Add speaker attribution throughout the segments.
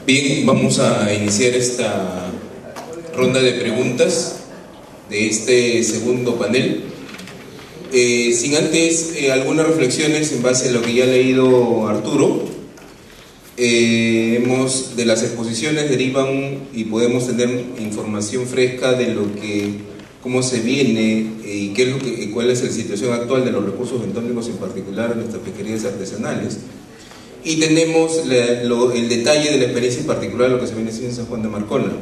Speaker 1: Bien, vamos a iniciar esta ronda de preguntas de este segundo panel. Sin antes algunas reflexiones en base a lo que ya ha leído Arturo. De las exposiciones derivan y podemos tener información fresca de lo que, cómo se viene y qué es lo que, cuál es la situación actual de los recursos bentónicos, en particular en nuestras pesquerías artesanales. Y tenemos el detalle de la experiencia en particular de lo que se viene haciendo en San Juan de Marcona.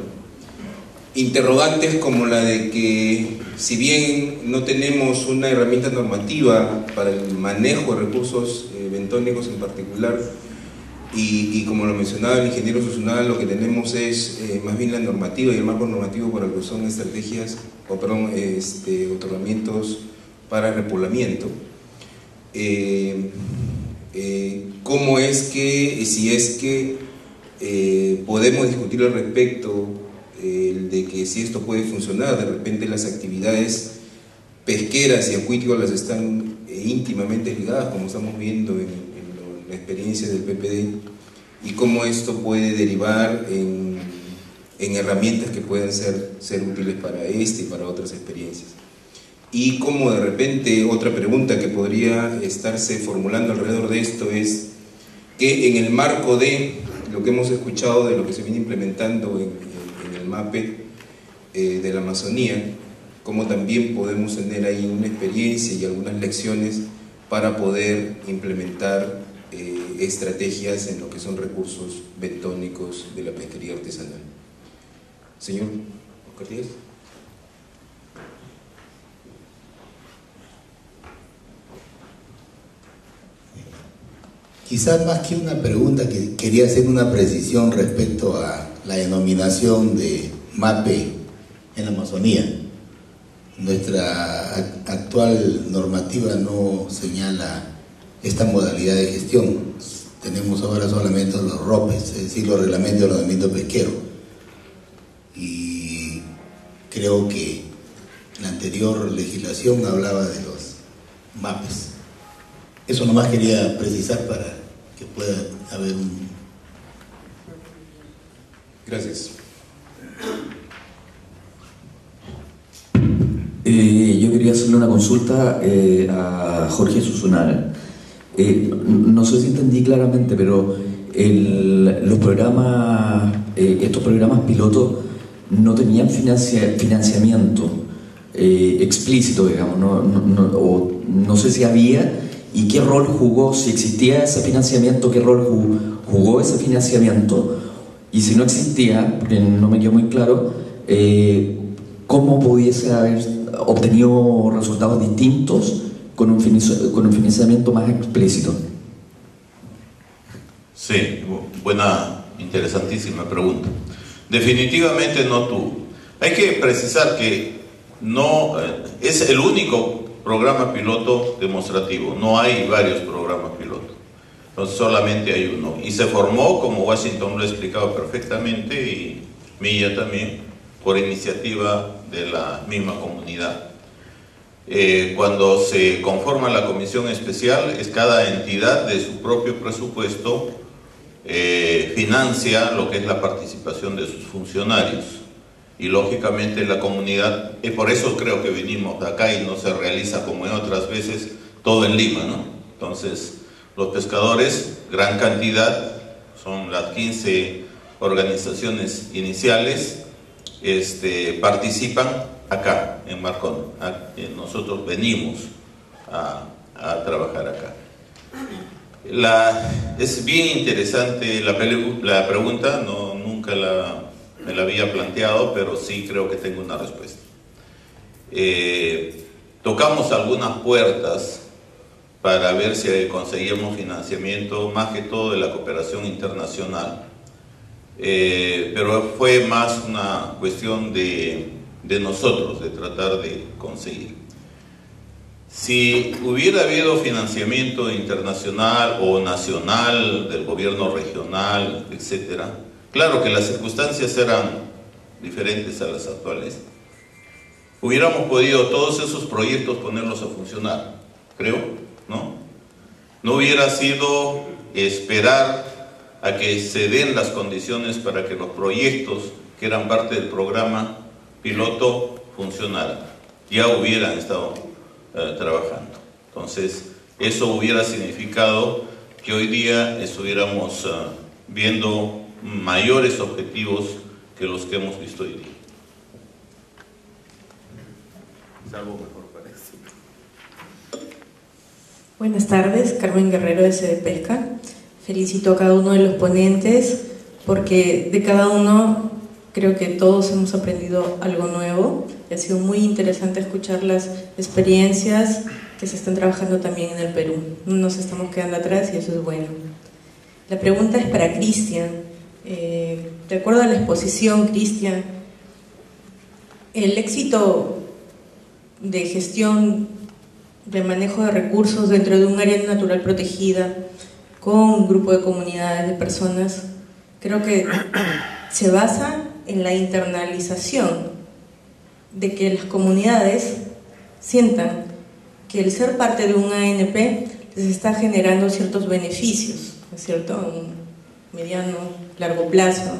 Speaker 1: Interrogantes como la de que, si bien no tenemos una herramienta normativa para el manejo de recursos bentónicos en particular, y como lo mencionaba el ingeniero Susuna, lo que tenemos es más bien la normativa y el marco normativo para lo que son estrategias, otorgamientos para repoblamiento. ¿Cómo es que, si es que podemos discutir al respecto de que si esto puede funcionar? De repente las actividades pesqueras y acuícolas están íntimamente ligadas, como estamos viendo en la experiencia del PPD, y cómo esto puede derivar en herramientas que puedan ser útiles para este y para otras experiencias. Y como de repente otra pregunta que podría estarse formulando alrededor de esto es que en el marco de lo que hemos escuchado de lo que se viene implementando en el MAPE de la Amazonía, cómo también podemos tener ahí una experiencia y algunas lecciones para poder implementar estrategias en lo que son recursos bentónicos de la pesquería artesanal. Señor Oscar Díaz.
Speaker 2: Quizás más que una pregunta, que quería hacer una precisión respecto a la denominación de MAPE en la Amazonía. Nuestra actual normativa no señala esta modalidad de gestión. Tenemos ahora solamente los ROPES, es decir, los reglamentos de ordenamiento pesquero. Y creo que la anterior legislación hablaba de los MAPES. Eso nomás quería precisar para que pueda haber un...
Speaker 1: Gracias.
Speaker 3: Yo quería hacerle una consulta a Jorge Susuna. No sé si entendí claramente, pero los programas, estos programas pilotos no tenían financiamiento explícito, digamos, no sé si había. ¿Y qué rol jugó, si existía ese financiamiento, qué rol jugó ese financiamiento? Y si no existía, porque no me quedó muy claro, ¿cómo pudiese haber obtenido resultados distintos con un financiamiento más explícito?
Speaker 4: Sí, buena, interesantísima pregunta. Definitivamente no tuvo. Hay que precisar que no es el único programa piloto demostrativo, no hay varios programas piloto, entonces solamente hay uno, y se formó, como Washington lo ha explicado perfectamente, y Milla también, por iniciativa de la misma comunidad. Cuando se conforma la comisión especial, es cada entidad de su propio presupuesto financia lo que es la participación de sus funcionarios. Y lógicamente la comunidad, y por eso creo que vinimos de acá y no se realiza como en otras veces todo en Lima, ¿no? Entonces los pescadores, gran cantidad, son las 15 organizaciones iniciales, participan acá en Marcona. Nosotros venimos a trabajar acá. Es bien interesante la pregunta, nunca me la había planteado, pero sí creo que tengo una respuesta. Tocamos algunas puertas para ver si conseguíamos financiamiento, más que todo de la cooperación internacional, pero fue más una cuestión de nosotros, de tratar de conseguir. Si hubiera habido financiamiento internacional o nacional, del gobierno regional, etcétera, claro que las circunstancias eran diferentes a las actuales. Hubiéramos podido todos esos proyectos ponerlos a funcionar, creo, ¿no? No hubiera sido esperar a que se den las condiciones para que los proyectos que eran parte del programa piloto funcionaran, ya hubieran estado trabajando. Entonces, eso hubiera significado que hoy día estuviéramos viendo mayores objetivos que los que hemos visto hoy día. Es algo mejor parece.
Speaker 5: Buenas tardes, Carmen Guerrero de Sede Pesca. Felicito a cada uno de los ponentes porque de cada uno creo que todos hemos aprendido algo nuevo y ha sido muy interesante escuchar las experiencias que se están trabajando también en el Perú. No nos estamos quedando atrás y eso es bueno. La pregunta es para Cristian. De acuerdo a la exposición, Cristian, el éxito de gestión de manejo de recursos dentro de un área natural protegida con un grupo de comunidades de personas, creo que se basa en la internalización de que las comunidades sientan que el ser parte de un ANP les está generando ciertos beneficios, ¿no es cierto?, a un mediano, largo plazo.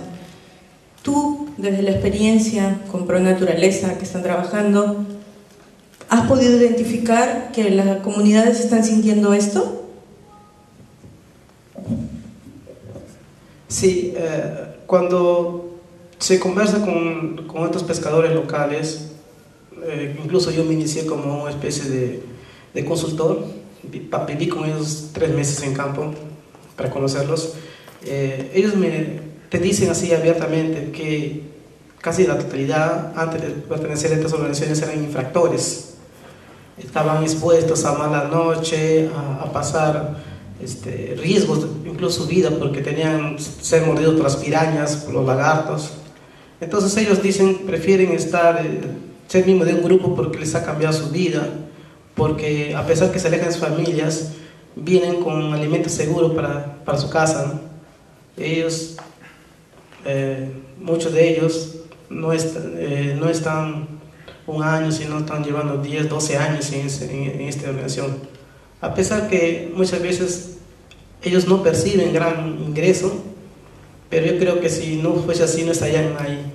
Speaker 5: Tú, desde la experiencia con ProNaturaleza que están trabajando, ¿has podido identificar que las comunidades están sintiendo esto?
Speaker 6: Sí, cuando se conversa con estos pescadores locales, incluso yo me inicié como una especie de consultor, viví con ellos 3 meses en campo para conocerlos. Ellos te dicen así abiertamente que casi la totalidad, antes de pertenecer a estas organizaciones, eran infractores. Estaban expuestos a mala noche, a pasar riesgos, incluso vida, porque tenían ser mordidos por las pirañas, por los lagartos. Entonces ellos dicen, prefieren ser miembros de un grupo porque les ha cambiado su vida, porque a pesar que se alejan de sus familias, vienen con alimento seguro para su casa, ¿no? Ellos, muchos de ellos no están 1 año, sino están llevando 10, 12 años en esta organización. A pesar que muchas veces ellos no perciben gran ingreso, pero yo creo que si no fuese así, no estarían ahí.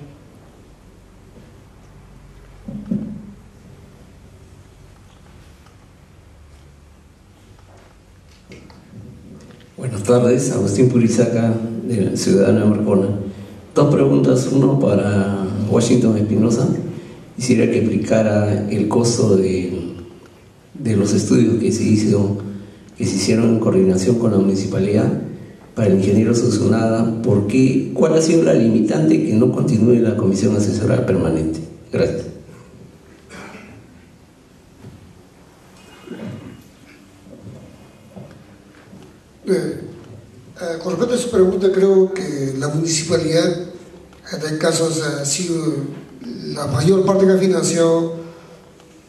Speaker 7: Buenas tardes, Agustín Purizaca, de Ciudadano de Marcona. 2 preguntas, uno para Washington Espinosa. Quisiera que explicara el costo de los estudios que se hicieron en coordinación con la municipalidad para el ingeniero Susunada. ¿Cuál ha sido la limitante que no continúe la comisión asesora permanente? Gracias.
Speaker 8: Con respecto a su pregunta, creo que la municipalidad en este caso ha sido la mayor parte que ha financiado,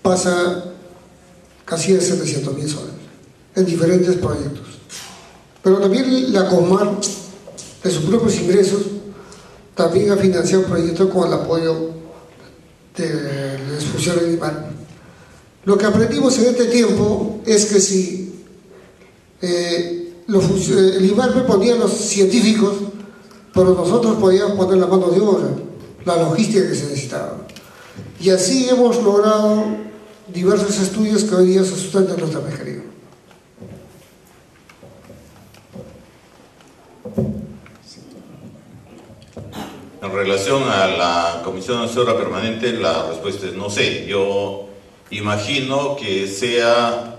Speaker 8: pasa casi de 700.000 soles en diferentes proyectos. Pero también la COSMAR, de sus propios ingresos, también ha financiado proyectos con el apoyo del expulsor del IMAR. Lo que aprendimos en este tiempo es que si el IMAR me ponía los científicos, pero nosotros podíamos poner la mano de obra, la logística que se necesitaba. Y así hemos logrado diversos estudios que hoy día se sustentan en nuestra pesquería.
Speaker 4: En relación a la Comisión Asesora Permanente, la respuesta es no sé. Yo imagino que sea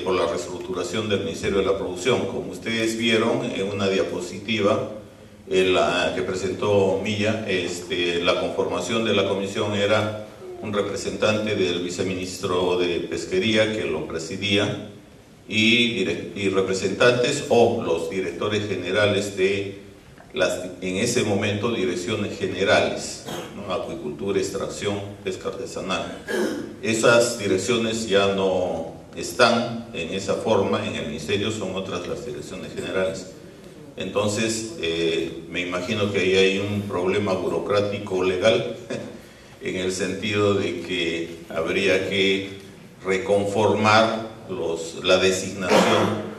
Speaker 4: por la reestructuración del Ministerio de la Producción. Como ustedes vieron en una diapositiva que presentó Milla, la conformación de la comisión era un representante del viceministro de Pesquería que lo presidía y representantes o los directores generales de en ese momento direcciones generales, ¿no? Acuicultura, extracción, pesca artesanal. Esas direcciones ya no están en esa forma en el ministerio, son otras las direcciones generales. Entonces me imagino que ahí hay un problema burocrático legal en el sentido de que habría que reconformar la designación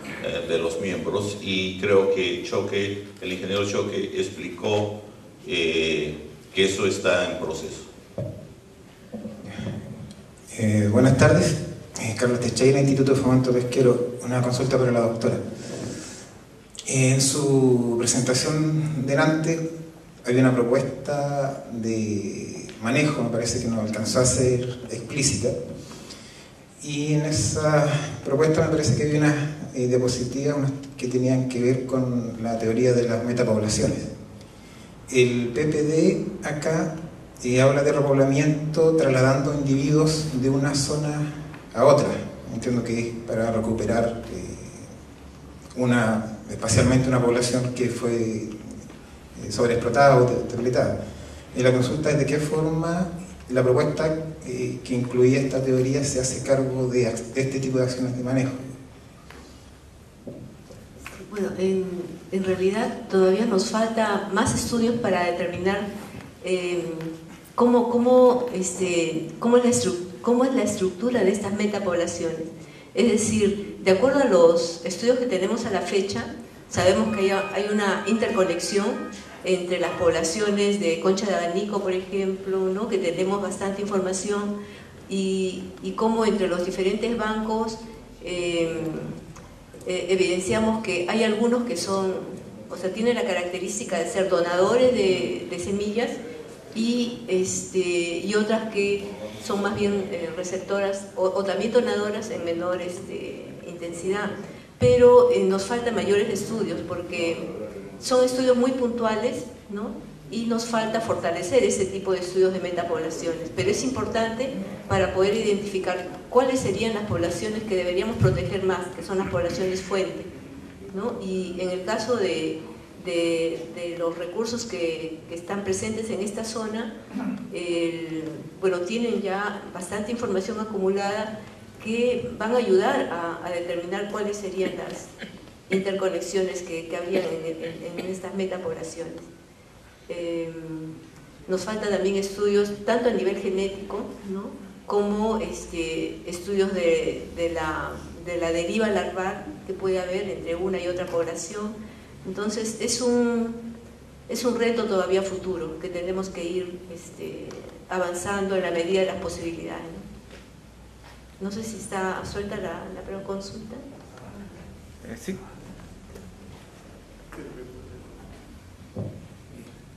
Speaker 4: de los miembros, y creo que el ingeniero Choque explicó que eso está en proceso.
Speaker 9: Buenas tardes, Carlos Techaina, Instituto de Fomento Pesquero. Una consulta para la doctora. En su presentación delante había una propuesta de manejo, me parece que no alcanzó a ser explícita, y en esa propuesta me parece que había unas diapositivas que tenían que ver con la teoría de las metapoblaciones. El PPD acá habla de repoblamiento trasladando individuos de una zona a otra. Entiendo que es para recuperar espacialmente una población que fue sobreexplotada o depletada. Y la consulta es de qué forma la propuesta que incluía esta teoría se hace cargo de este tipo de acciones de manejo.
Speaker 10: Bueno, en realidad todavía nos falta más estudios para determinar cómo es la estructura de estas metapoblaciones. Es decir, de acuerdo a los estudios que tenemos a la fecha, sabemos que hay una interconexión entre las poblaciones de concha de abanico, por ejemplo, ¿no? Que tenemos bastante información, y cómo entre los diferentes bancos evidenciamos que hay algunos que son, o sea, tienen la característica de ser donadores de semillas, y otras que son más bien receptoras o también donadoras en menor intensidad. Pero nos faltan mayores estudios porque son estudios muy puntuales, ¿no? Y nos falta fortalecer ese tipo de estudios de metapoblaciones. Pero es importante para poder identificar cuáles serían las poblaciones que deberíamos proteger más, que son las poblaciones fuente, ¿no? Y en el caso de los recursos que están presentes en esta zona, bueno, tienen ya bastante información acumulada que van a ayudar a determinar cuáles serían las interconexiones que habrían en estas metapoblaciones. Nos falta también estudios tanto a nivel genético, ¿no? Como estudios de la deriva larval que puede haber entre una y otra población. Entonces es un reto todavía futuro que tenemos que ir avanzando en la medida de las posibilidades, ¿no? No sé si está suelta la preconsulta.
Speaker 9: Sí.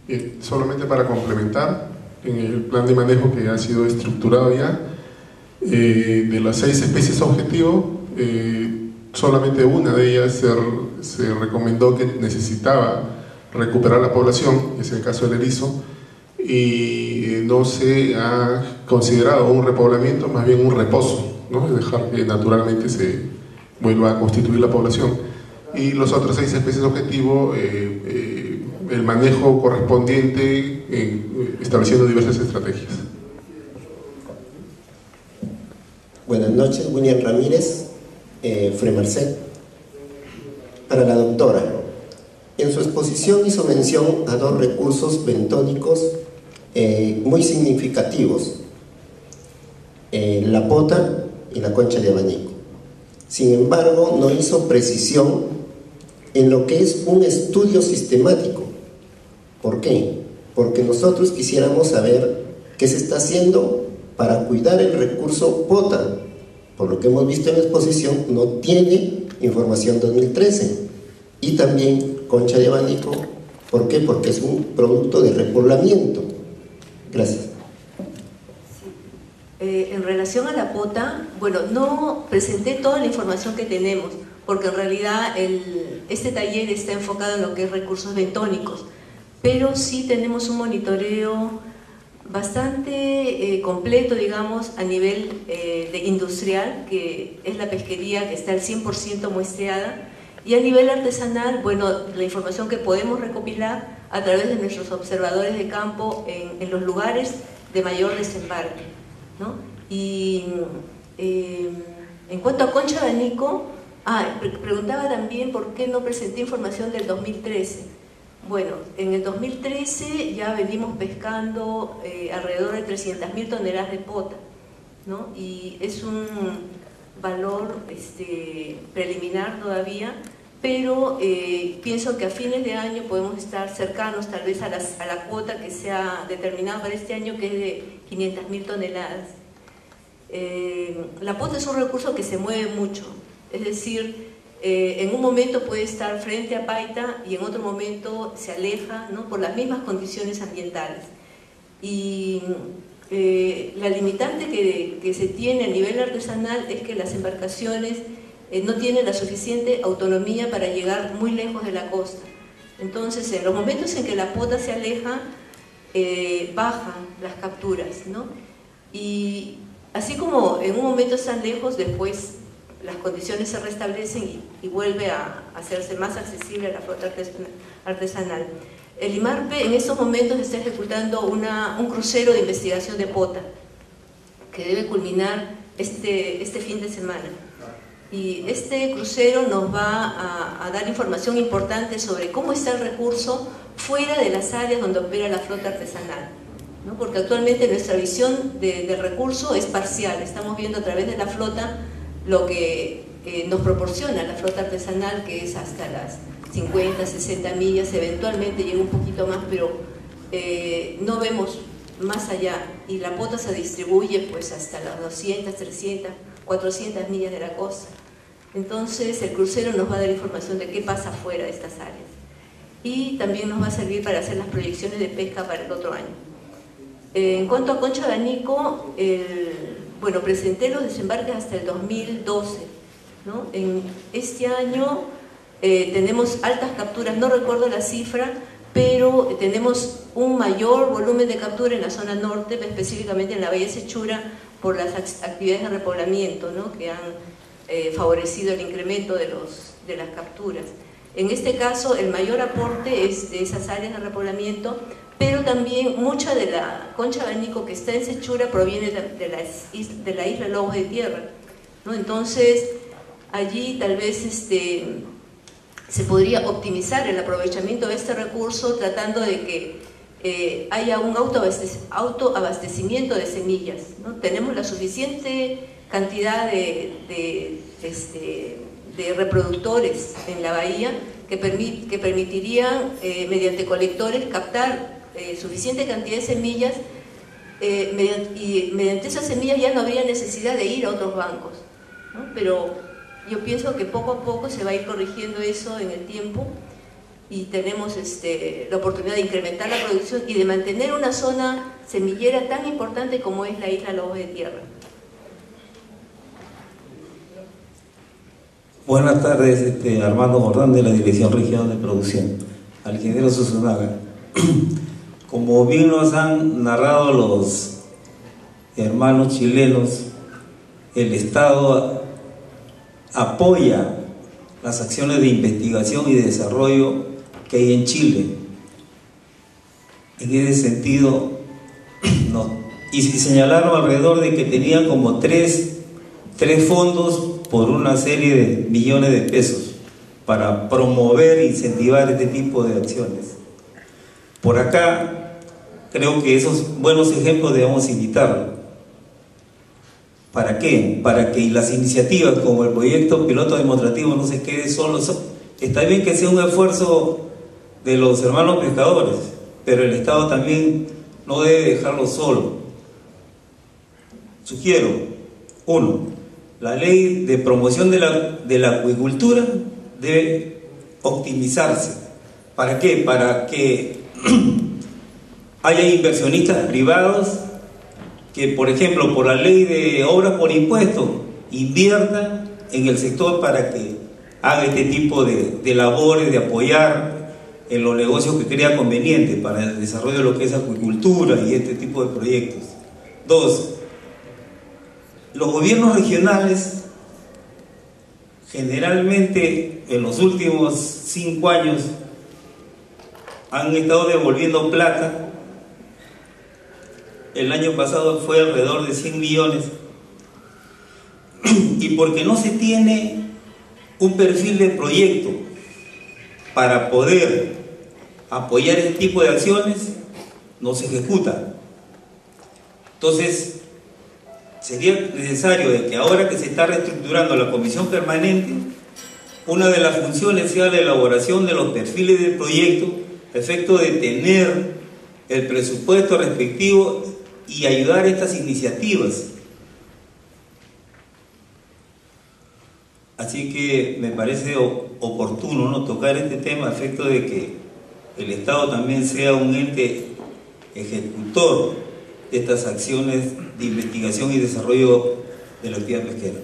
Speaker 11: Bien, solamente para complementar, en el plan de manejo que ha sido estructurado ya, de las 6 especies objetivo, solamente una de ellas se recomendó que necesitaba recuperar la población, que es el caso del erizo, y no se ha considerado un repoblamiento, más bien un reposo, ¿no? Es dejar que naturalmente se vuelva a constituir la población. Y los otros 6 especies objetivo, el manejo correspondiente, estableciendo diversas estrategias.
Speaker 12: Buenas noches, William Ramírez, Fremarcet. Para la doctora, en su exposición hizo mención a 2 recursos bentónicos muy significativos, la pota y la concha de abanico. Sin embargo, no hizo precisión en lo que es un estudio sistemático. ¿Por qué? Porque nosotros quisiéramos saber qué se está haciendo para cuidar el recurso pota. Por lo que hemos visto en la exposición, no tiene información 2013. Y también concha de abanico. ¿Por qué? Porque es un producto de repoblamiento. Gracias.
Speaker 10: En relación a la pota, bueno, no presenté toda la información que tenemos, porque en realidad este taller está enfocado en lo que es recursos bentónicos, pero sí tenemos un monitoreo bastante completo, digamos, a nivel de industrial, que es la pesquería que está al 100% muestreada, y a nivel artesanal, bueno, la información que podemos recopilar a través de nuestros observadores de campo en los lugares de mayor desembarque, ¿no? Y en cuanto a concha de abanico, preguntaba también por qué no presenté información del 2013. Bueno, en el 2013 ya venimos pescando alrededor de 300.000 toneladas de pota, ¿no? Y es valor preliminar todavía, pero pienso que a fines de año podemos estar cercanos tal vez a la cuota que se ha determinado para este año, que es de 500.000 toneladas. La pota es un recurso que se mueve mucho, es decir, en un momento puede estar frente a Paita y en otro momento se aleja, ¿no?, por las mismas condiciones ambientales. Y la limitante que se tiene a nivel artesanal es que las embarcaciones no tienen la suficiente autonomía para llegar muy lejos de la costa. Entonces, en los momentos en que la pota se aleja, bajan las capturas, ¿no? Y así como en un momento están lejos, después las condiciones se restablecen y vuelve a hacerse más accesible a la flota artesanal. El IMARPE en estos momentos está ejecutando un crucero de investigación de pota que debe culminar este fin de semana. Y este crucero nos va a dar información importante sobre cómo está el recurso fuera de las áreas donde opera la flota artesanal, ¿no? Porque actualmente nuestra visión del recurso es parcial. Estamos viendo a través de la flota lo que nos proporciona la flota artesanal, que es hasta las 50, 60 millas, eventualmente llega un poquito más, pero no vemos más allá, y la pota se distribuye pues hasta las 200, 300, 400 millas de la costa. Entonces el crucero nos va a dar información de qué pasa fuera de estas áreas, y también nos va a servir para hacer las proyecciones de pesca para el otro año. En cuanto a concha de abanico, bueno, presenté los desembarques hasta el 2012, ¿no? En este año tenemos altas capturas, no recuerdo la cifra, pero tenemos un mayor volumen de captura en la zona norte, específicamente en la Bahía Sechura, por las actividades de repoblamiento, ¿no?, que han favorecido el incremento de las capturas. En este caso, el mayor aporte es de esas áreas de repoblamiento, pero también mucha de la concha de abanico que está en Sechura proviene de la isla Lobos de Tierra, ¿no? Entonces, allí tal vez se podría optimizar el aprovechamiento de este recurso, tratando de que haya un autoabastecimiento de semillas, ¿no? Tenemos la suficiente cantidad de reproductores en la bahía que permitirían, mediante colectores, captar suficiente cantidad de semillas, y mediante esas semillas ya no habría necesidad de ir a otros bancos, ¿no? Pero yo pienso que poco a poco se va a ir corrigiendo eso en el tiempo, y tenemos la oportunidad de incrementar la producción y de mantener una zona semillera tan importante como es la isla Lobos de Tierra.
Speaker 13: Buenas tardes, Armando Jordán, de la Dirección Regional de Producción. Al ingeniero Susunaga. Como bien nos han narrado los hermanos chilenos, el Estado apoya las acciones de investigación y de desarrollo que hay en Chile. En ese sentido, y señalaron alrededor de que tenían como tres fondos por una serie de millones de pesos para promover e incentivar este tipo de acciones. Por acá, creo que esos buenos ejemplos debemos invitarlos. ¿Para qué? Para que las iniciativas como el proyecto piloto demostrativo no se quede solo. Está bien que sea un esfuerzo de los hermanos pescadores, pero el Estado también no debe dejarlo solo. Sugiero, 1, la ley de promoción de la acuicultura debe optimizarse. ¿Para qué? Para que haya inversionistas privados que, por ejemplo, por la ley de obras por impuesto, inviertan en el sector para que haga este tipo de labores, de apoyar en los negocios que crea conveniente para el desarrollo de lo que es acuicultura y este tipo de proyectos. 2, los gobiernos regionales generalmente en los últimos 5 años han estado devolviendo plata. El año pasado fue alrededor de 100 millones, y porque no se tiene un perfil de proyecto para poder apoyar este tipo de acciones, no se ejecuta. Entonces, sería necesario de que ahora que se está reestructurando la comisión permanente, una de las funciones sea la elaboración de los perfiles del proyecto, a efecto de tener el presupuesto respectivo y ayudar a estas iniciativas. Así que me parece oportuno, ¿no?, tocar este tema a efecto de que el Estado también sea un ente ejecutor de estas acciones de investigación y desarrollo de la actividad pesquera.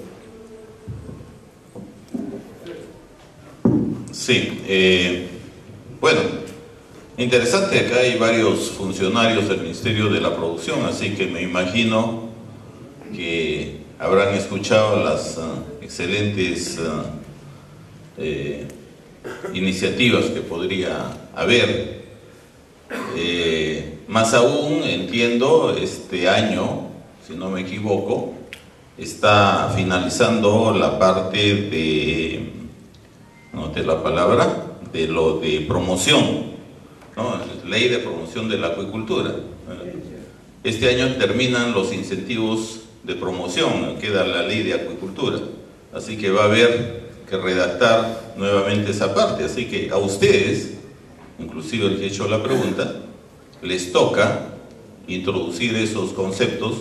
Speaker 4: Sí, bueno, interesante, acá hay varios funcionarios del Ministerio de la Producción, así que me imagino que habrán escuchado las excelentes iniciativas que podría haber. Más aún, entiendo, este año, si no me equivoco, está finalizando la parte de, no te la palabra, de lo de promoción, ¿no? Ley de promoción de la acuicultura. Este año terminan los incentivos de promoción, queda la ley de acuicultura, así que va a haber que redactar nuevamente esa parte. Así que a ustedes, inclusive el que he hecho la pregunta, les toca introducir esos conceptos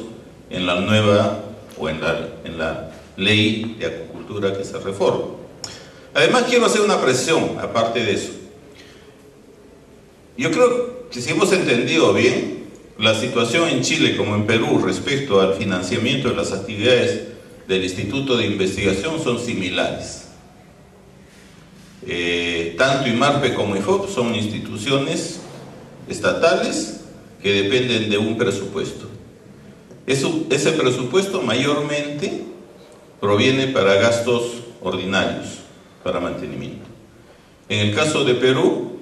Speaker 4: en la nueva o en la ley de acuicultura que se reforma. Además, quiero hacer una presión aparte de eso. Yo creo que si hemos entendido bien la situación en Chile como en Perú respecto al financiamiento de las actividades del Instituto de Investigación son similares. Tanto IMARPE como IFOP son instituciones estatales que dependen de un presupuesto. Ese presupuesto mayormente proviene para gastos ordinarios, para mantenimiento. En el caso de Perú,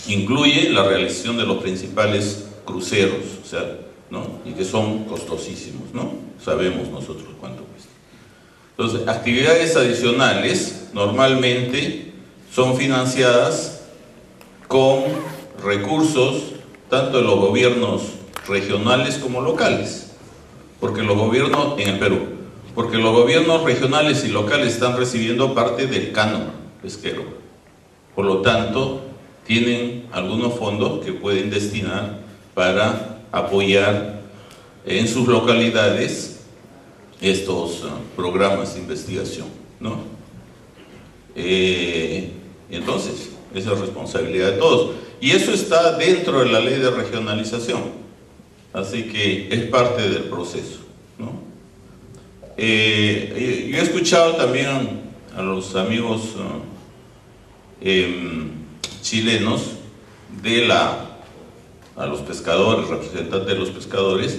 Speaker 4: incluye la realización de los principales cruceros, o sea, ¿no?, y que son costosísimos, ¿no? Sabemos nosotros cuánto cuesta. Entonces, actividades adicionales normalmente son financiadas con recursos tanto de los gobiernos regionales como locales, porque los gobiernos en el Perú, porque los gobiernos regionales y locales están recibiendo parte del canon pesquero, por lo tanto tienen algunos fondos que pueden destinar para apoyar en sus localidades estos programas de investigación, ¿no? Entonces, esa es responsabilidad de todos. Y eso está dentro de la ley de regionalización. Así que es parte del proceso, ¿no? Yo he escuchado también a los amigos chilenos a los pescadores, representantes de los pescadores,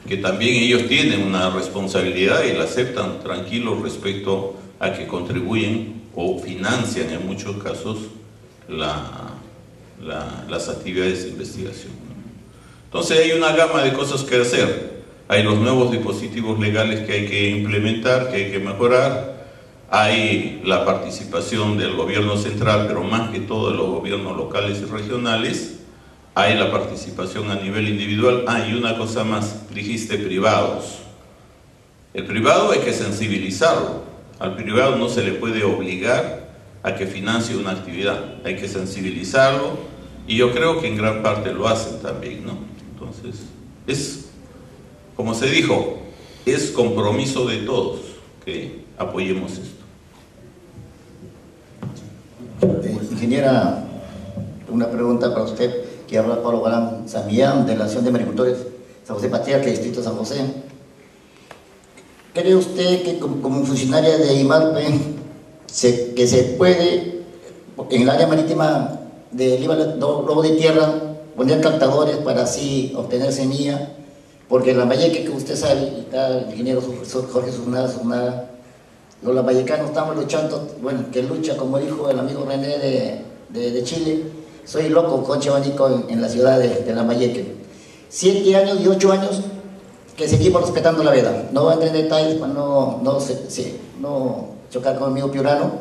Speaker 4: que también ellos tienen una responsabilidad y la aceptan tranquilos respecto a que contribuyen o financian en muchos casos las actividades de investigación, ¿no? Entonces hay una gama de cosas que hacer. Hay los nuevos dispositivos legales que hay que implementar, que hay que mejorar. Hay la participación del gobierno central, pero más que todo de los gobiernos locales y regionales. Hay la participación a nivel individual. Y una cosa más, dijiste privados. El privado hay que sensibilizarlo. Al privado no se le puede obligar a que financie una actividad. Hay que sensibilizarlo y yo creo que en gran parte lo hacen también, ¿no? Entonces, es, como se dijo, es compromiso de todos que apoyemos esto.
Speaker 14: Ingeniera, una pregunta para usted, que habla Pablo Galán Samillán, de la Asociación de Maricultores San José Patriarca, Distrito San José. ¿Cree usted que como funcionaria de IMARPE que se puede, en el área marítima de Lobo de Tierra, poner captadores para así obtener semilla? Porque en la Lambayeque, que usted sabe, está el ingeniero Jorge Susnada, los lambayecanos estamos luchando, bueno, que lucha, como dijo el amigo René de Chile. Soy loco con Chevanico en la ciudad de Lambayeque. 7 años y 8 años que seguimos respetando la veda. No voy a entrar en detalles para no chocar con el amigo piurano,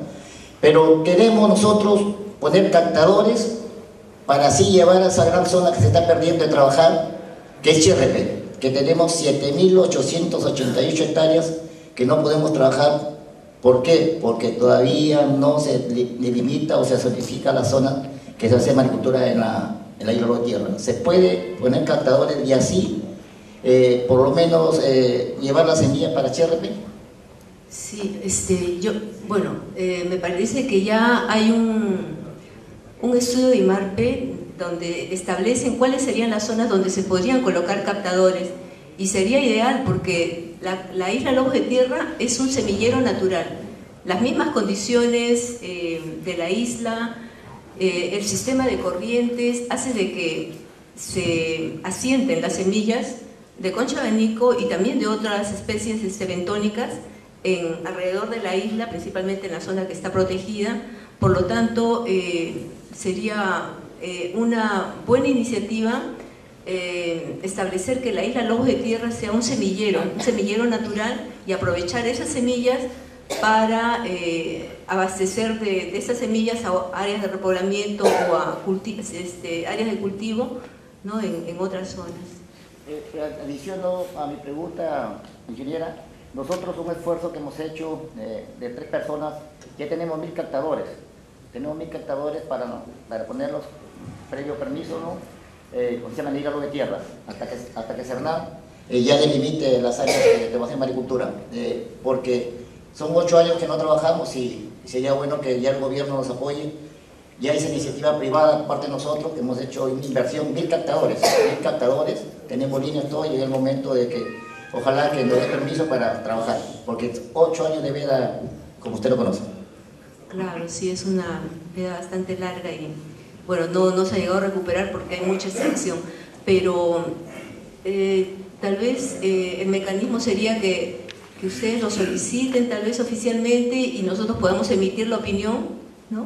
Speaker 14: pero queremos nosotros poner captadores para así llevar a esa gran zona que se está perdiendo de trabajar, que es Chirrepe, que tenemos 7.888 hectáreas que no podemos trabajar. ¿Por qué? Porque todavía no se delimita o se zonifica la zona que se hace maricultura en la isla de Tierra. Se puede poner captadores y así, por lo menos, llevar la semilla para HRP.
Speaker 10: Sí, me parece que ya hay un estudio de IMARPE donde establecen cuáles serían las zonas donde se podrían colocar captadores, y sería ideal porque la isla Lobos de Tierra es un semillero natural. Las mismas condiciones de la isla, el sistema de corrientes hace de que se asienten las semillas de concha de abanico y también de otras especies bentónicas alrededor de la isla, principalmente en la zona que está protegida. Por lo tanto, sería una buena iniciativa establecer que la isla Lobos de Tierra sea un semillero natural, y aprovechar esas semillas para abastecer de esas semillas a áreas de repoblamiento o a áreas de cultivo, ¿no? en otras zonas.
Speaker 14: Adiciono a mi pregunta, ingeniera, nosotros un esfuerzo que hemos hecho de 3 personas, ya tenemos 1000 captadores. Tenemos 1000 captadores para ponerlos previo permiso, ¿no? Se llama hígado de tierra, hasta que Cernam ya delimite las áreas que vamos a hacer maricultura, porque son 8 años que no trabajamos y sería bueno que ya el gobierno nos apoye. Ya esa iniciativa privada, aparte de nosotros, que hemos hecho una inversión, 1000 captadores, tenemos líneas, todo, y llega el momento de que ojalá que nos dé permiso para trabajar, porque 8 años de veda, como usted lo conoce.
Speaker 10: Claro, sí, es una veda bastante larga y bueno, no se ha llegado a recuperar porque hay mucha extracción, pero tal vez el mecanismo sería que ustedes lo soliciten tal vez oficialmente y nosotros podamos emitir la opinión, ¿no?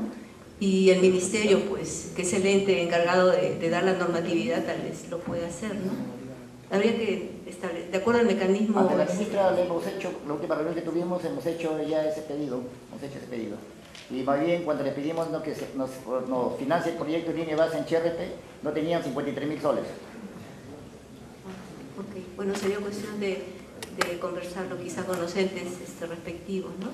Speaker 10: Y el ministerio, pues, que es el ente encargado de dar la normatividad, tal vez lo puede hacer, ¿no? Habría que establecer, de acuerdo al mecanismo.
Speaker 14: Ante la ministra le hemos hecho, la última reunión que tuvimos, hemos hecho ya ese pedido, Y más bien, cuando le pedimos que nos financie el proyecto de línea de base en HRP, no tenían 53.000 soles.
Speaker 10: Ok, bueno, sería cuestión de conversarlo quizá con los entes respectivos, ¿no?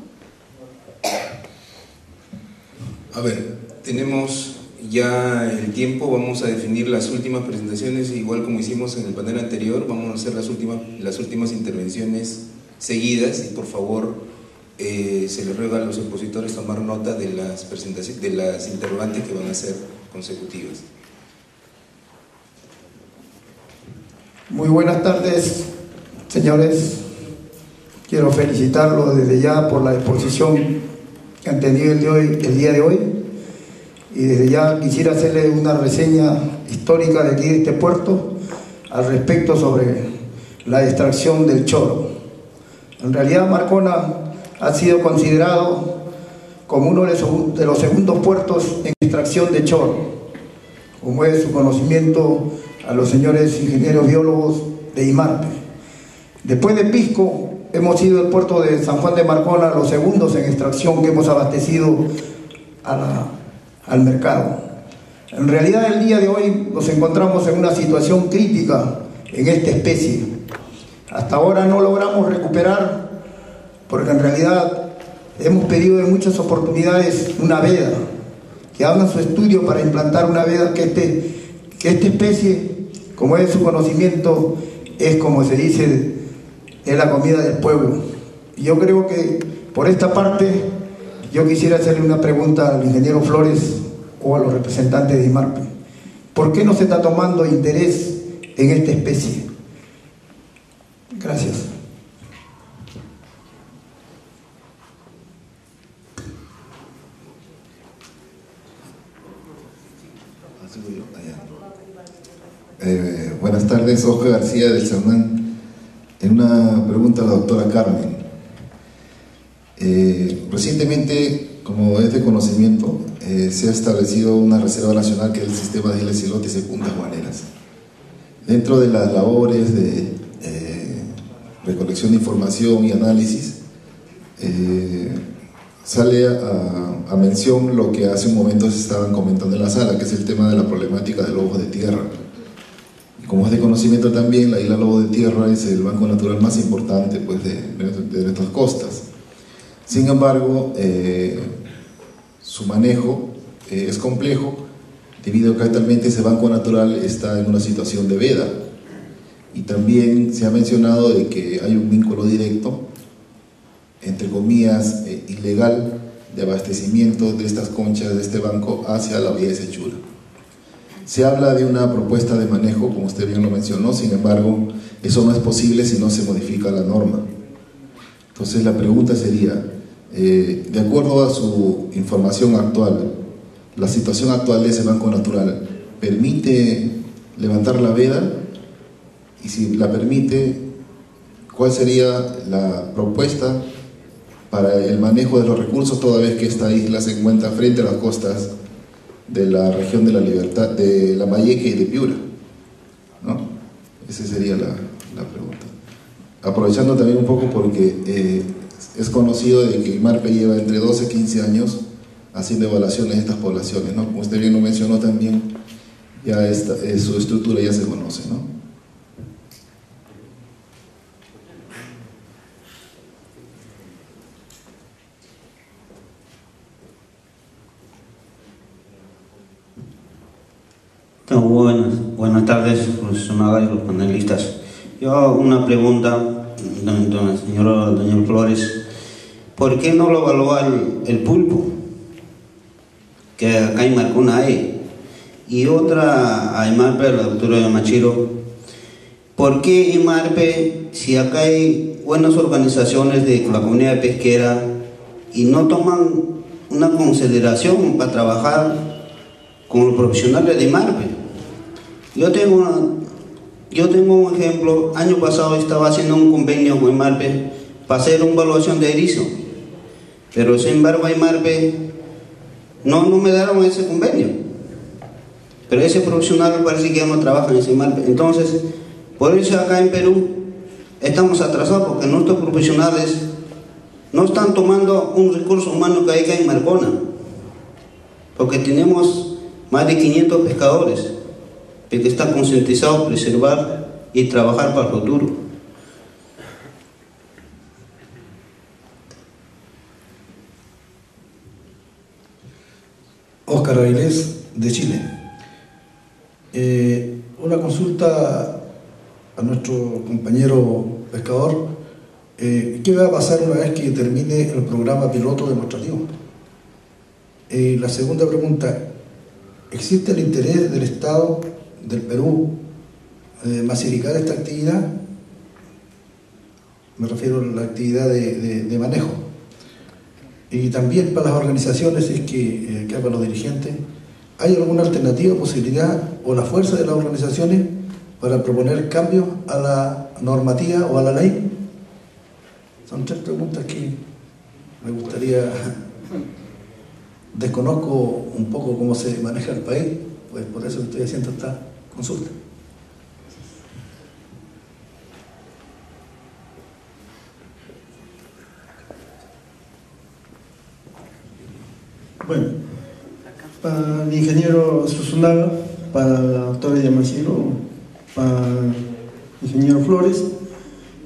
Speaker 1: A ver, tenemos ya el tiempo, vamos a definir las últimas presentaciones, igual como hicimos en el panel anterior, vamos a hacer las últimas intervenciones seguidas, y por favor se les ruega a los expositores tomar nota de las presentaciones, de las interrogantes que van a ser consecutivas.
Speaker 15: Muy buenas tardes, señores. Quiero felicitarlos desde ya por la exposición que han tenido el día de hoy, y desde ya quisiera hacerle una reseña histórica de aquí de este puerto al respecto sobre la extracción del choro. En realidad, Marcona ha sido considerado como uno de los segundos puertos en extracción de choro, como es su conocimiento a los señores ingenieros biólogos de IMARPE. Después de Pisco, hemos sido el puerto de San Juan de Marcona los segundos en extracción que hemos abastecido al mercado. En realidad, el día de hoy nos encontramos en una situación crítica en esta especie. Hasta ahora no logramos recuperar, porque en realidad hemos pedido en muchas oportunidades una veda, que hagan su estudio para implantar una veda que esta especie, como es su conocimiento, es, como se dice, es la comida del pueblo. Y yo creo que por esta parte yo quisiera hacerle una pregunta al ingeniero Flores o a los representantes de IMARPE. ¿Por qué no se está tomando interés en esta especie? Gracias.
Speaker 16: Buenas tardes, Oscar García del Cernam. En una pregunta a la doctora Carmen. Recientemente, como es de conocimiento, se ha establecido una reserva nacional que es el sistema de islas Islotes y Puntas Guaneras. Dentro de las labores de recolección de información y análisis, sale a mención lo que hace un momento se estaban comentando en la sala, que es el tema de la problemática de lobos de tierra. Como es de conocimiento también, la isla Lobo de Tierra es el banco natural más importante pues, de nuestras costas. Sin embargo, su manejo es complejo debido a que actualmente ese banco natural está en una situación de veda, y también se ha mencionado de que hay un vínculo directo, entre comillas, ilegal, de abastecimiento de estas conchas de este banco hacia la bahía de Sechura. Se habla de una propuesta de manejo, como usted bien lo mencionó, sin embargo, eso no es posible si no se modifica la norma. Entonces la pregunta sería, de acuerdo a su información actual, la situación actual de ese banco natural, ¿permite levantar la veda? Y si la permite, ¿cuál sería la propuesta para el manejo de los recursos, toda vez que esta isla se encuentra frente a las costas de la región de la Libertad, de Lambayeque y de Piura, ¿no? Esa sería la pregunta. Aprovechando también un poco porque es conocido de que IMARPE lleva entre 12 y 15 años haciendo evaluaciones de estas poblaciones, ¿no? Como usted bien lo mencionó también, ya su estructura ya se conoce, ¿no?
Speaker 17: Buenas tardes, profesional y los panelistas. Yo una pregunta, doña Flores. ¿Por qué no lo evalúa el pulpo? Que acá en Marcona hay. Y otra a IMARPE, la doctora Yamashiro. ¿Por qué IMARPE, si acá hay buenas organizaciones de la comunidad pesquera y no toman una consideración para trabajar con los profesionales de IMARPE? Yo tengo un ejemplo. Año pasado estaba haciendo un convenio con IMARPE para hacer una evaluación de erizo, pero sin embargo IMARPE no me dieron ese convenio, pero ese profesional parece que ya no trabaja en ese IMARPE. Entonces, por eso acá en Perú estamos atrasados, porque nuestros profesionales no están tomando un recurso humano que hay acá en Marcona, porque tenemos más de 500 pescadores que están concientizados a preservar y trabajar para el futuro.
Speaker 18: Óscar Avilés, de Chile. Una consulta a nuestro compañero pescador. ¿Qué va a pasar una vez que termine el programa piloto demostrativo? La segunda pregunta, ¿existe el interés del Estado del Perú masificar esta actividad? Me refiero a la actividad de manejo. Y también para las organizaciones, es que para los dirigentes, ¿hay alguna alternativa, posibilidad o la fuerza de las organizaciones para proponer cambios a la normativa o a la ley? Son tres preguntas que me gustaría. Desconozco un poco cómo se maneja el país, pues por eso estoy haciendo esta consulta.
Speaker 19: Bueno, para el ingeniero Susunaga, para la doctora Yamashiro, para el ingeniero Flores,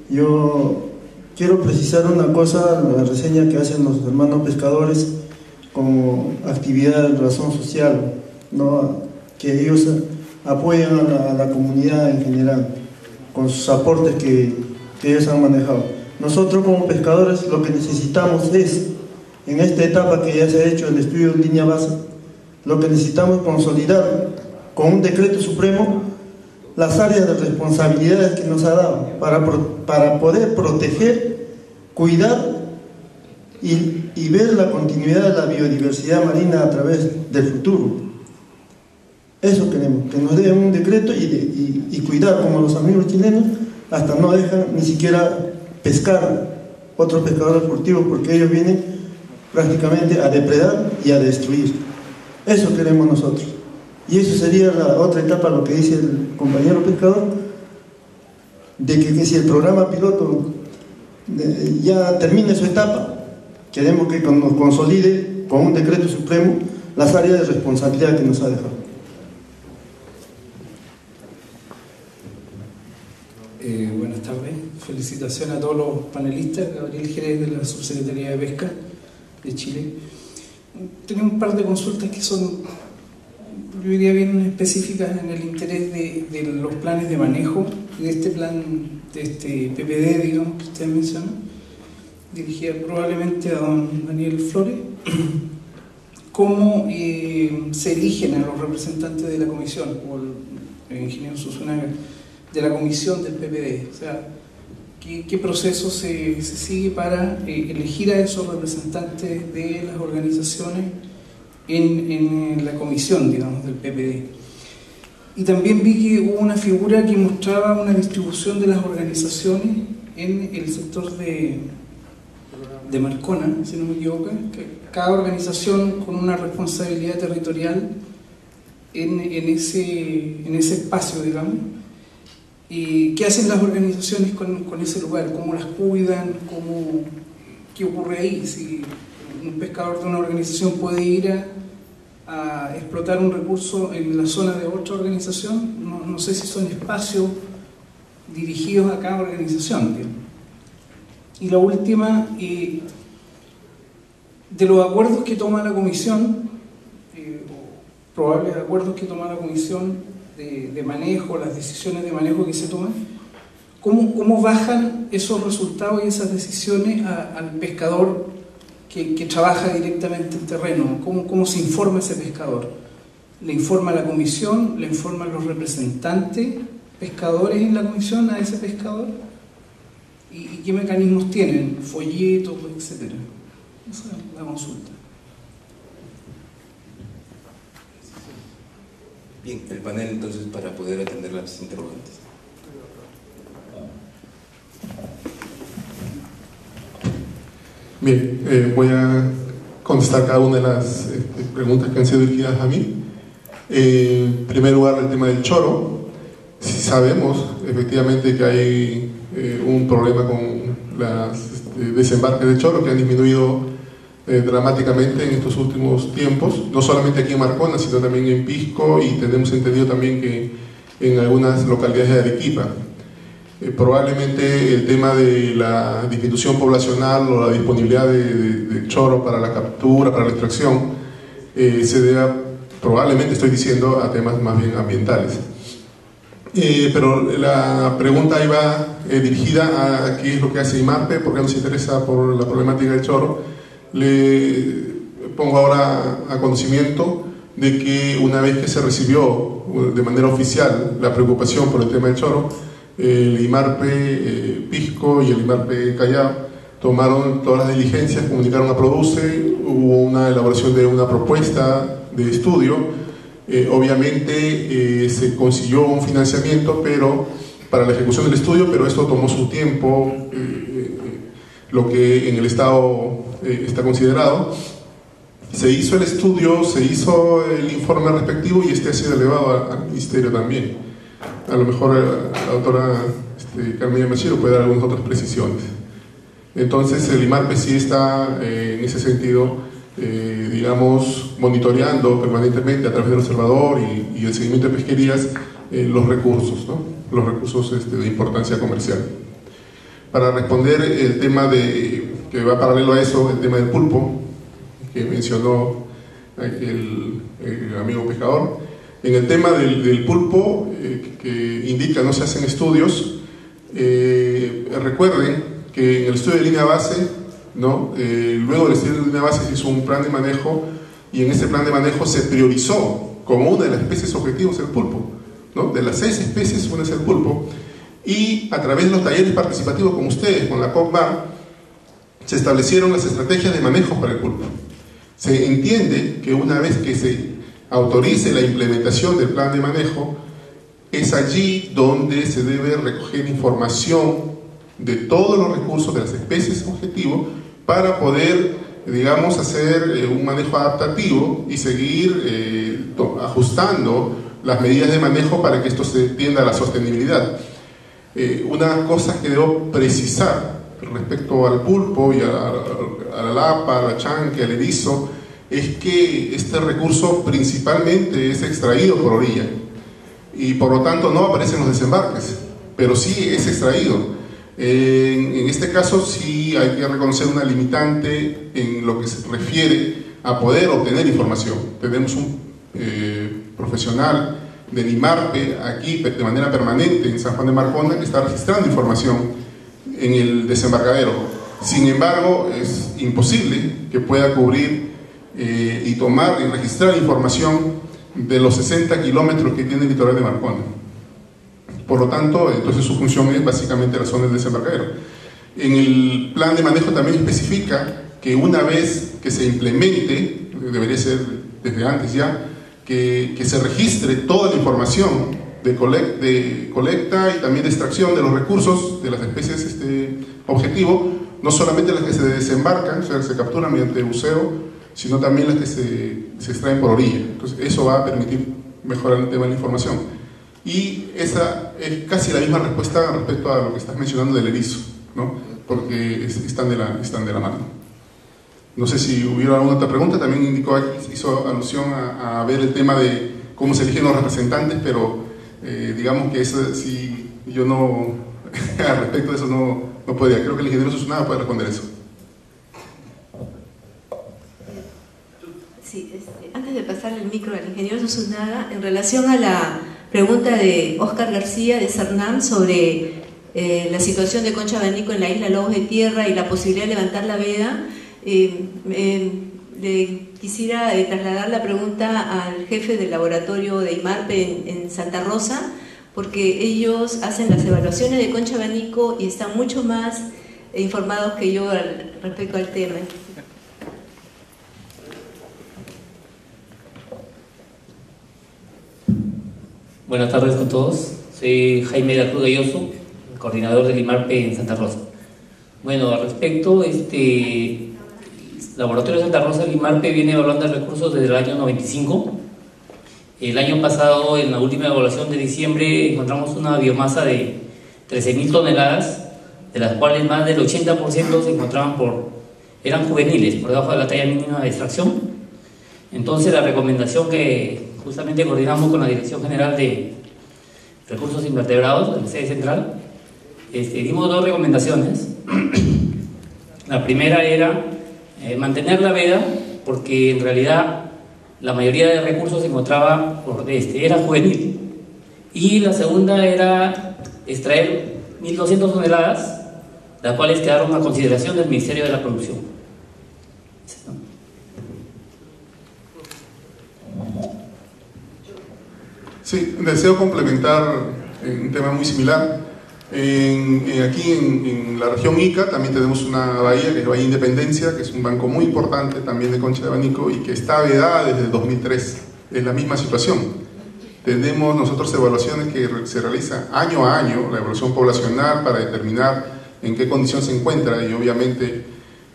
Speaker 19: yo quiero precisar una cosa, la reseña que hacen los hermanos pescadores como actividad de razón social, ¿no? Que ellos apoyan a la comunidad en general con sus aportes que ellos han manejado. Nosotros como pescadores lo que necesitamos es, en esta etapa que ya se ha hecho el estudio de línea base, lo que necesitamos es consolidar con un decreto supremo las áreas de responsabilidades que nos ha dado para poder proteger, cuidar y ver la continuidad de la biodiversidad marina a través del futuro. Eso queremos, que nos den un decreto y cuidar, como los amigos chilenos, hasta no dejan ni siquiera pescar otros pescadores furtivos, porque ellos vienen prácticamente a depredar y a destruir. Eso queremos nosotros. Y eso sería la otra etapa, lo que dice el compañero pescador, de que si el programa piloto ya termine su etapa, queremos que nos consolide con un decreto supremo las áreas de responsabilidad que nos ha dejado.
Speaker 20: Buenas tardes. Felicitaciones a todos los panelistas. Gabriel Jerez, de la Subsecretaría de Pesca de Chile. Tengo un par de consultas que son, yo diría, bien específicas en el interés de los planes de manejo, de este plan, de este PPD, digamos, que usted menciona, dirigida probablemente a don Daniel Flores. ¿Cómo se eligen a los representantes de la comisión, o el ingeniero Susunaga, de la comisión del PPD? O sea, ¿qué proceso se sigue para elegir a esos representantes de las organizaciones en la comisión, digamos, del PPD? Y también vi que hubo una figura que mostraba una distribución de las organizaciones en el sector de Marcona, si no me equivoco, que cada organización con una responsabilidad territorial en ese espacio, digamos. ¿Y qué hacen las organizaciones con ese lugar? ¿Cómo las cuidan? ¿Qué ocurre ahí? Si un pescador de una organización puede ir a explotar un recurso en la zona de otra organización, no sé si son espacios dirigidos a cada organización, digamos. Y la última, de los acuerdos que toma la comisión, probables acuerdos que toma la comisión de manejo, las decisiones de manejo que se toman, ¿cómo bajan esos resultados y esas decisiones al pescador que trabaja directamente en terreno? ¿Cómo se informa ese pescador? ¿Le informa a la comisión? ¿Le informan los representantes pescadores en la comisión a ese pescador? ¿Y qué mecanismos tienen? ¿Folletos, etcétera? Esa es la consulta.
Speaker 1: Bien, el panel entonces para poder atender las interrogantes.
Speaker 11: Bien, voy a contestar cada una de las preguntas que han sido dirigidas a mí. En primer lugar, el tema del choro. Si sabemos efectivamente que hay un problema con los desembarques de choro que han disminuido dramáticamente en estos últimos tiempos, no solamente aquí en Marcona, sino también en Pisco, y tenemos entendido también que en algunas localidades de Arequipa. Probablemente el tema de la disminución poblacional o la disponibilidad de choro para la captura, para la extracción, se deba, probablemente estoy diciendo, a temas más bien ambientales. Pero la pregunta iba dirigida a qué es lo que hace IMARPE, por qué nos interesa por la problemática del choro. Le pongo ahora a conocimiento de que una vez que se recibió de manera oficial la preocupación por el tema del choro, el IMARPE Pisco y el IMARPE Callao tomaron todas las diligencias, comunicaron a Produce, hubo una elaboración de una propuesta de estudio. Obviamente se consiguió un financiamiento para la ejecución del estudio, pero esto tomó su tiempo, lo que en el Estado está considerado. Se hizo el estudio, se hizo el informe respectivo y este ha sido elevado al Ministerio también. A lo mejor la doctora Carmen Yamashiro puede dar algunas otras precisiones. Entonces el IMARPE sí está en ese sentido, digamos, monitoreando permanentemente a través del observador y el seguimiento de pesquerías los recursos, ¿no? Los recursos de importancia comercial. Para responder el tema que va paralelo a eso, el tema del pulpo, que mencionó el amigo pescador. En el tema del pulpo, que indica no se hacen estudios, recuerden que en el estudio de línea base, ¿no? Luego del estudio de línea base se hizo un plan de manejo, y en ese plan de manejo se priorizó como una de las especies objetivos el pulpo, ¿no? De las 6 especies, una es el pulpo, y a través de los talleres participativos con ustedes, con la COPMAR, se establecieron las estrategias de manejo para el pulpo. Se entiende que una vez que se autorice la implementación del plan de manejo, es allí donde se debe recoger información de todos los recursos de las especies objetivo para poder, digamos, hacer un manejo adaptativo y seguir ajustando las medidas de manejo para que esto se tienda a la sostenibilidad. Una cosa que debo precisar respecto al pulpo y a la lapa, a la chanque, al erizo, es que este recurso principalmente es extraído por orilla y por lo tanto no aparece en los desembarques, pero sí es extraído. En este caso sí hay que reconocer una limitante en lo que se refiere a poder obtener información. Tenemos un profesional del IMARPE aquí de manera permanente en San Juan de Marcona que está registrando información en el desembarcadero. Sin embargo, es imposible que pueda cubrir y tomar y registrar información de los 60 kilómetros que tiene el litoral de Marcona. Por lo tanto, entonces su función es básicamente la zona del desembarcadero. En el plan de manejo también especifica que una vez que se implemente, debería ser desde antes ya, que se registre toda la información de colecta y también de extracción de los recursos de las especies objetivo, no solamente las que se desembarcan, o sea, se capturan mediante buceo, sino también las que se extraen por orilla. Entonces eso va a permitir mejorar el tema de la información. Y esa es casi la misma respuesta respecto a lo que estás mencionando del erizo, ¿no? Porque están de la mano. No sé si hubiera alguna otra pregunta. También indicó aquí, hizo alusión a ver el tema de cómo se eligen los representantes, pero digamos que eso sí, yo no, al respecto de eso no podía. Creo que el ingeniero Susunaga puede responder eso.
Speaker 10: Sí, antes de pasarle el micro al ingeniero Susunaga, en relación a la pregunta de Óscar García de Cernam sobre la situación de concha de abanico en la isla Lobos de Tierra y la posibilidad de levantar la veda, le quisiera trasladar la pregunta al jefe del laboratorio de IMARPE en Santa Rosa, porque ellos hacen las evaluaciones de concha de abanico y están mucho más informados que yo respecto al tema.
Speaker 21: Buenas tardes con todos. Soy Jaime de Cruz Galloso, coordinador del IMARPE en Santa Rosa. Bueno, al respecto, el Laboratorio de Santa Rosa del IMARPE viene evaluando recursos desde el año 95. El año pasado, en la última evaluación de diciembre, encontramos una biomasa de 13.000 toneladas, de las cuales más del 80% se encontraban eran juveniles, por debajo de la talla mínima de extracción. Entonces, la recomendación que justamente coordinamos con la Dirección General de Recursos Invertebrados, de la sede central, dimos dos recomendaciones. La primera era mantener la veda, porque en realidad la mayoría de recursos se encontraba era juvenil. Y la segunda era extraer 1.200 toneladas, las cuales quedaron a consideración del Ministerio de la Producción.
Speaker 11: Sí, deseo complementar un tema muy similar. Aquí en la región Ica también tenemos una bahía, que es Bahía Independencia, que es un banco muy importante también de concha de abanico y que está vedada desde el 2003. Es la misma situación. Tenemos nosotros evaluaciones que se realizan año a año, la evaluación poblacional para determinar en qué condición se encuentra y obviamente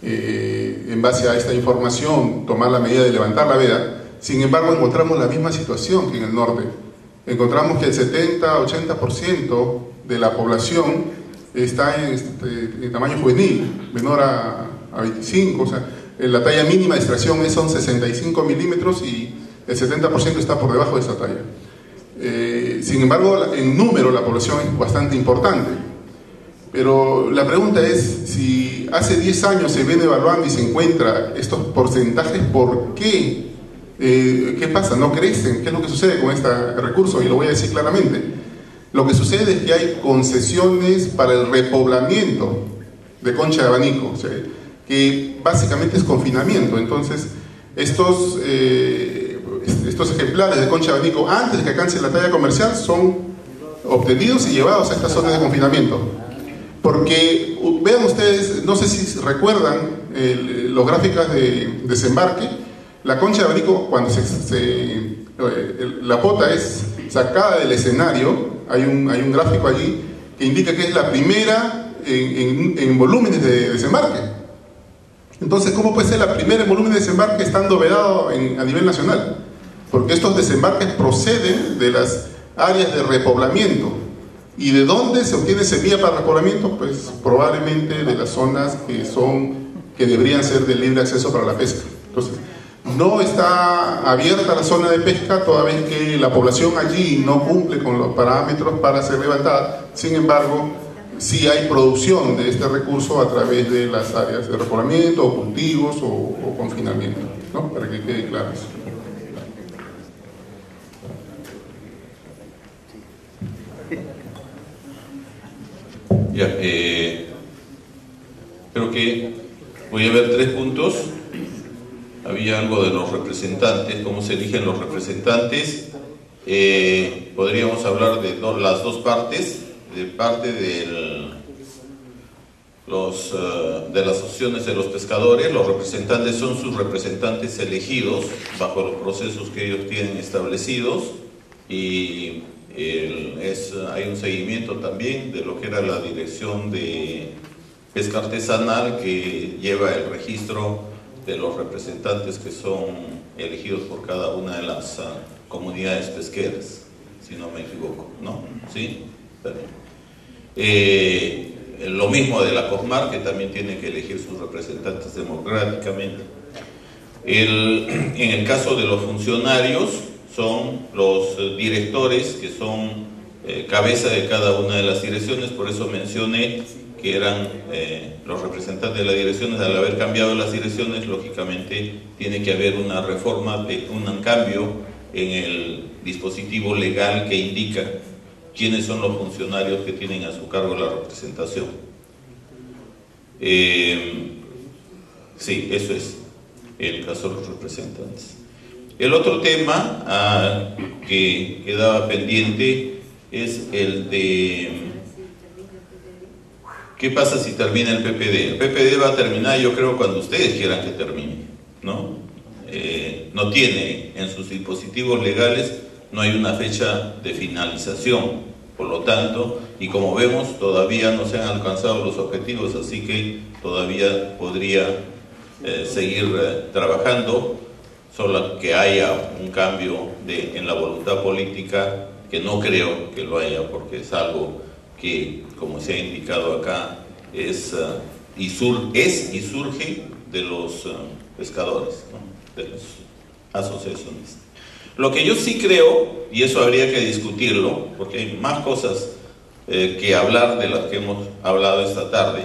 Speaker 11: en base a esta información tomar la medida de levantar la veda. Sin embargo, encontramos la misma situación que en el norte. Encontramos que el 70-80% de la población está en tamaño juvenil, menor a 25, o sea, la talla mínima de extracción son 65 milímetros y el 70% está por debajo de esa talla. Sin embargo, en número la población es bastante importante. Pero la pregunta es, si hace 10 años se viene evaluando y se encuentra estos porcentajes, ¿por qué? ¿Qué pasa? ¿No crecen? ¿Qué es lo que sucede con este recurso? Y lo voy a decir claramente. Lo que sucede es que hay concesiones para el repoblamiento de concha de abanico, o sea, que básicamente es confinamiento. Entonces, estos ejemplares de concha de abanico, antes de que alcancen la talla comercial, son obtenidos y llevados a estas zonas de confinamiento. Porque, vean ustedes, no sé si recuerdan los gráficos de desembarque. La concha de abanico, cuando la pota es sacada del escenario, hay un gráfico allí que indica que es la primera en volúmenes de desembarque. Entonces, ¿cómo puede ser la primera en volumen de desembarque estando vedado a nivel nacional? Porque estos desembarques proceden de las áreas de repoblamiento. ¿Y de dónde se obtiene semilla para repoblamiento? Pues probablemente de las zonas que deberían ser de libre acceso para la pesca. Entonces, no está abierta la zona de pesca toda vez que la población allí no cumple con los parámetros para ser levantada. Sin embargo, sí hay producción de este recurso a través de las áreas de repoblamiento, o cultivos o confinamiento, ¿no? Para que quede claro eso.
Speaker 4: Ya, creo que voy a ver 3 puntos. Había algo de los representantes, cómo se eligen los representantes. Podríamos hablar de las dos partes. De parte de las asociaciones de los pescadores. Los representantes son sus representantes elegidos bajo los procesos que ellos tienen establecidos, y hay un seguimiento también de lo que era la dirección de pesca artesanal, que lleva el registro de los representantes que son elegidos por cada una de las comunidades pesqueras, si no me equivoco, ¿no? ¿Sí? Lo mismo de la COSMAR, que también tiene que elegir sus representantes democráticamente. En el caso de los funcionarios, son los directores que son cabeza de cada una de las direcciones. Por eso mencioné que eran los representantes de las direcciones. Al haber cambiado las direcciones, lógicamente tiene que haber una reforma, un cambio en el dispositivo legal que indica quiénes son los funcionarios que tienen a su cargo la representación. Sí, eso es el caso de los representantes. El otro tema que quedaba pendiente es el de ¿qué pasa si termina el PPD? El PPD va a terminar, yo creo, cuando ustedes quieran que termine, ¿no? No tiene en sus dispositivos legales, no hay una fecha de finalización, por lo tanto, y como vemos, todavía no se han alcanzado los objetivos, así que todavía podría seguir trabajando, solo que haya un cambio en la voluntad política, que no creo que lo haya, porque es algo que, como se ha indicado acá, es y surge de los pescadores, ¿no? De las asociaciones. Lo que yo sí creo, y eso habría que discutirlo, porque hay más cosas que hablar de las que hemos hablado esta tarde,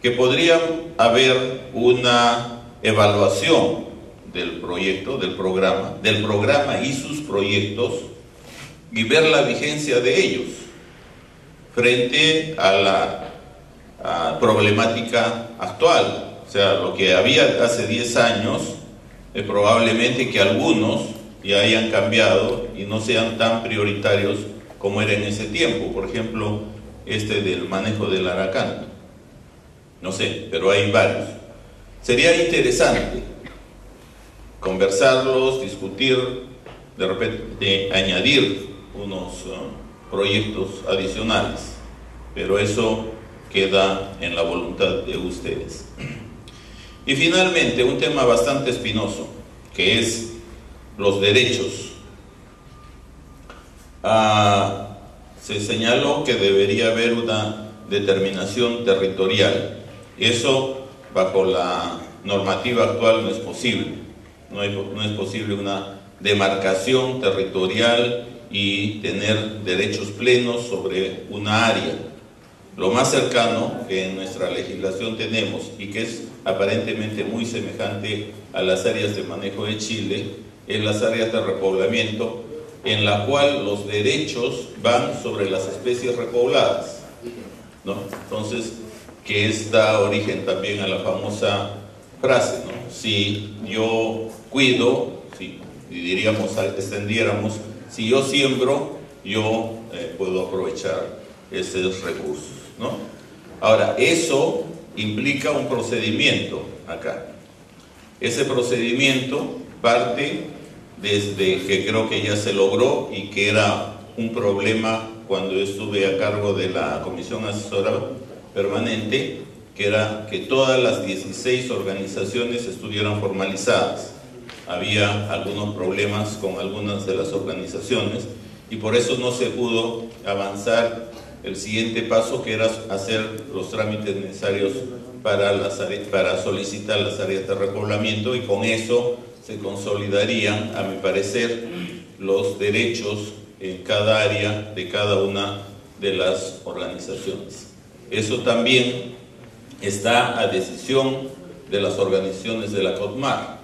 Speaker 4: que podría haber una evaluación del proyecto, del programa y sus proyectos, y ver la vigencia de ellos frente a la problemática actual. O sea, lo que había hace 10 años, probablemente que algunos ya hayan cambiado y no sean tan prioritarios como era en ese tiempo. Por ejemplo, del manejo del aracán. No sé, pero hay varios. Sería interesante conversarlos, discutir, de repente añadir unos proyectos adicionales, pero eso queda en la voluntad de ustedes. Y finalmente, un tema bastante espinoso, que es los derechos. Se señaló que debería haber una determinación territorial. Eso, bajo la normativa actual, no es posible. No es posible una demarcación territorial y tener derechos plenos sobre una área. Lo más cercano que en nuestra legislación tenemos, y que es aparentemente muy semejante a las áreas de manejo de Chile, es las áreas de repoblamiento, en la cual los derechos van sobre las especies repobladas, ¿no? Entonces, que da origen también a la famosa frase, ¿no? Si yo cuido, extendiéramos, si yo siembro, yo puedo aprovechar esos recursos, ¿no? Ahora, eso implica un procedimiento acá. Ese procedimiento parte desde que creo que ya se logró, y que era un problema cuando yo estuve a cargo de la Comisión Asesora Permanente, que era que todas las 16 organizaciones estuvieran formalizadas. Había algunos problemas con algunas de las organizaciones, y por eso no se pudo avanzar el siguiente paso, que era hacer los trámites necesarios para solicitar las áreas de repoblamiento, y con eso se consolidarían, a mi parecer, los derechos en cada área de cada una de las organizaciones. Eso también está a decisión de las organizaciones de la COTMAR,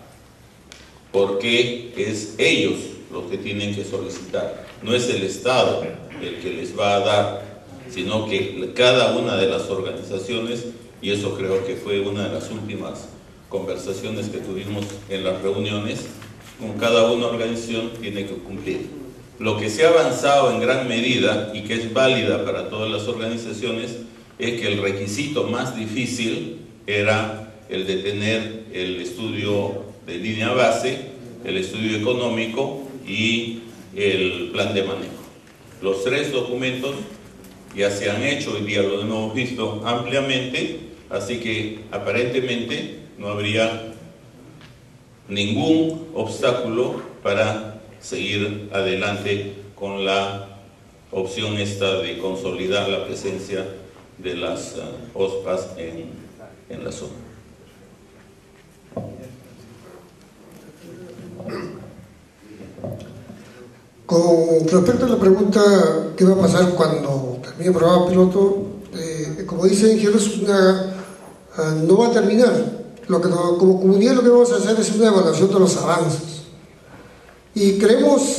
Speaker 4: porque es ellos los que tienen que solicitar, no es el Estado el que les va a dar, sino que cada una de las organizaciones, y eso creo que fue una de las últimas conversaciones que tuvimos en las reuniones, con cada una organización tiene que cumplir. Lo que se ha avanzado en gran medida y que es válida para todas las organizaciones es que el requisito más difícil era el de tener el estudio de línea base, el estudio económico y el plan de manejo. Los tres documentos ya se han hecho, hoy día lo hemos visto ampliamente, así que aparentemente no habría ningún obstáculo para seguir adelante con la opción esta de consolidar la presencia de las OSPAs en la zona.
Speaker 8: Con respecto a la pregunta qué va a pasar cuando termine el programa piloto, como dice ingeniero Zúñiga, no va a terminar. Como comunidad lo que vamos a hacer es una evaluación de los avances. Y queremos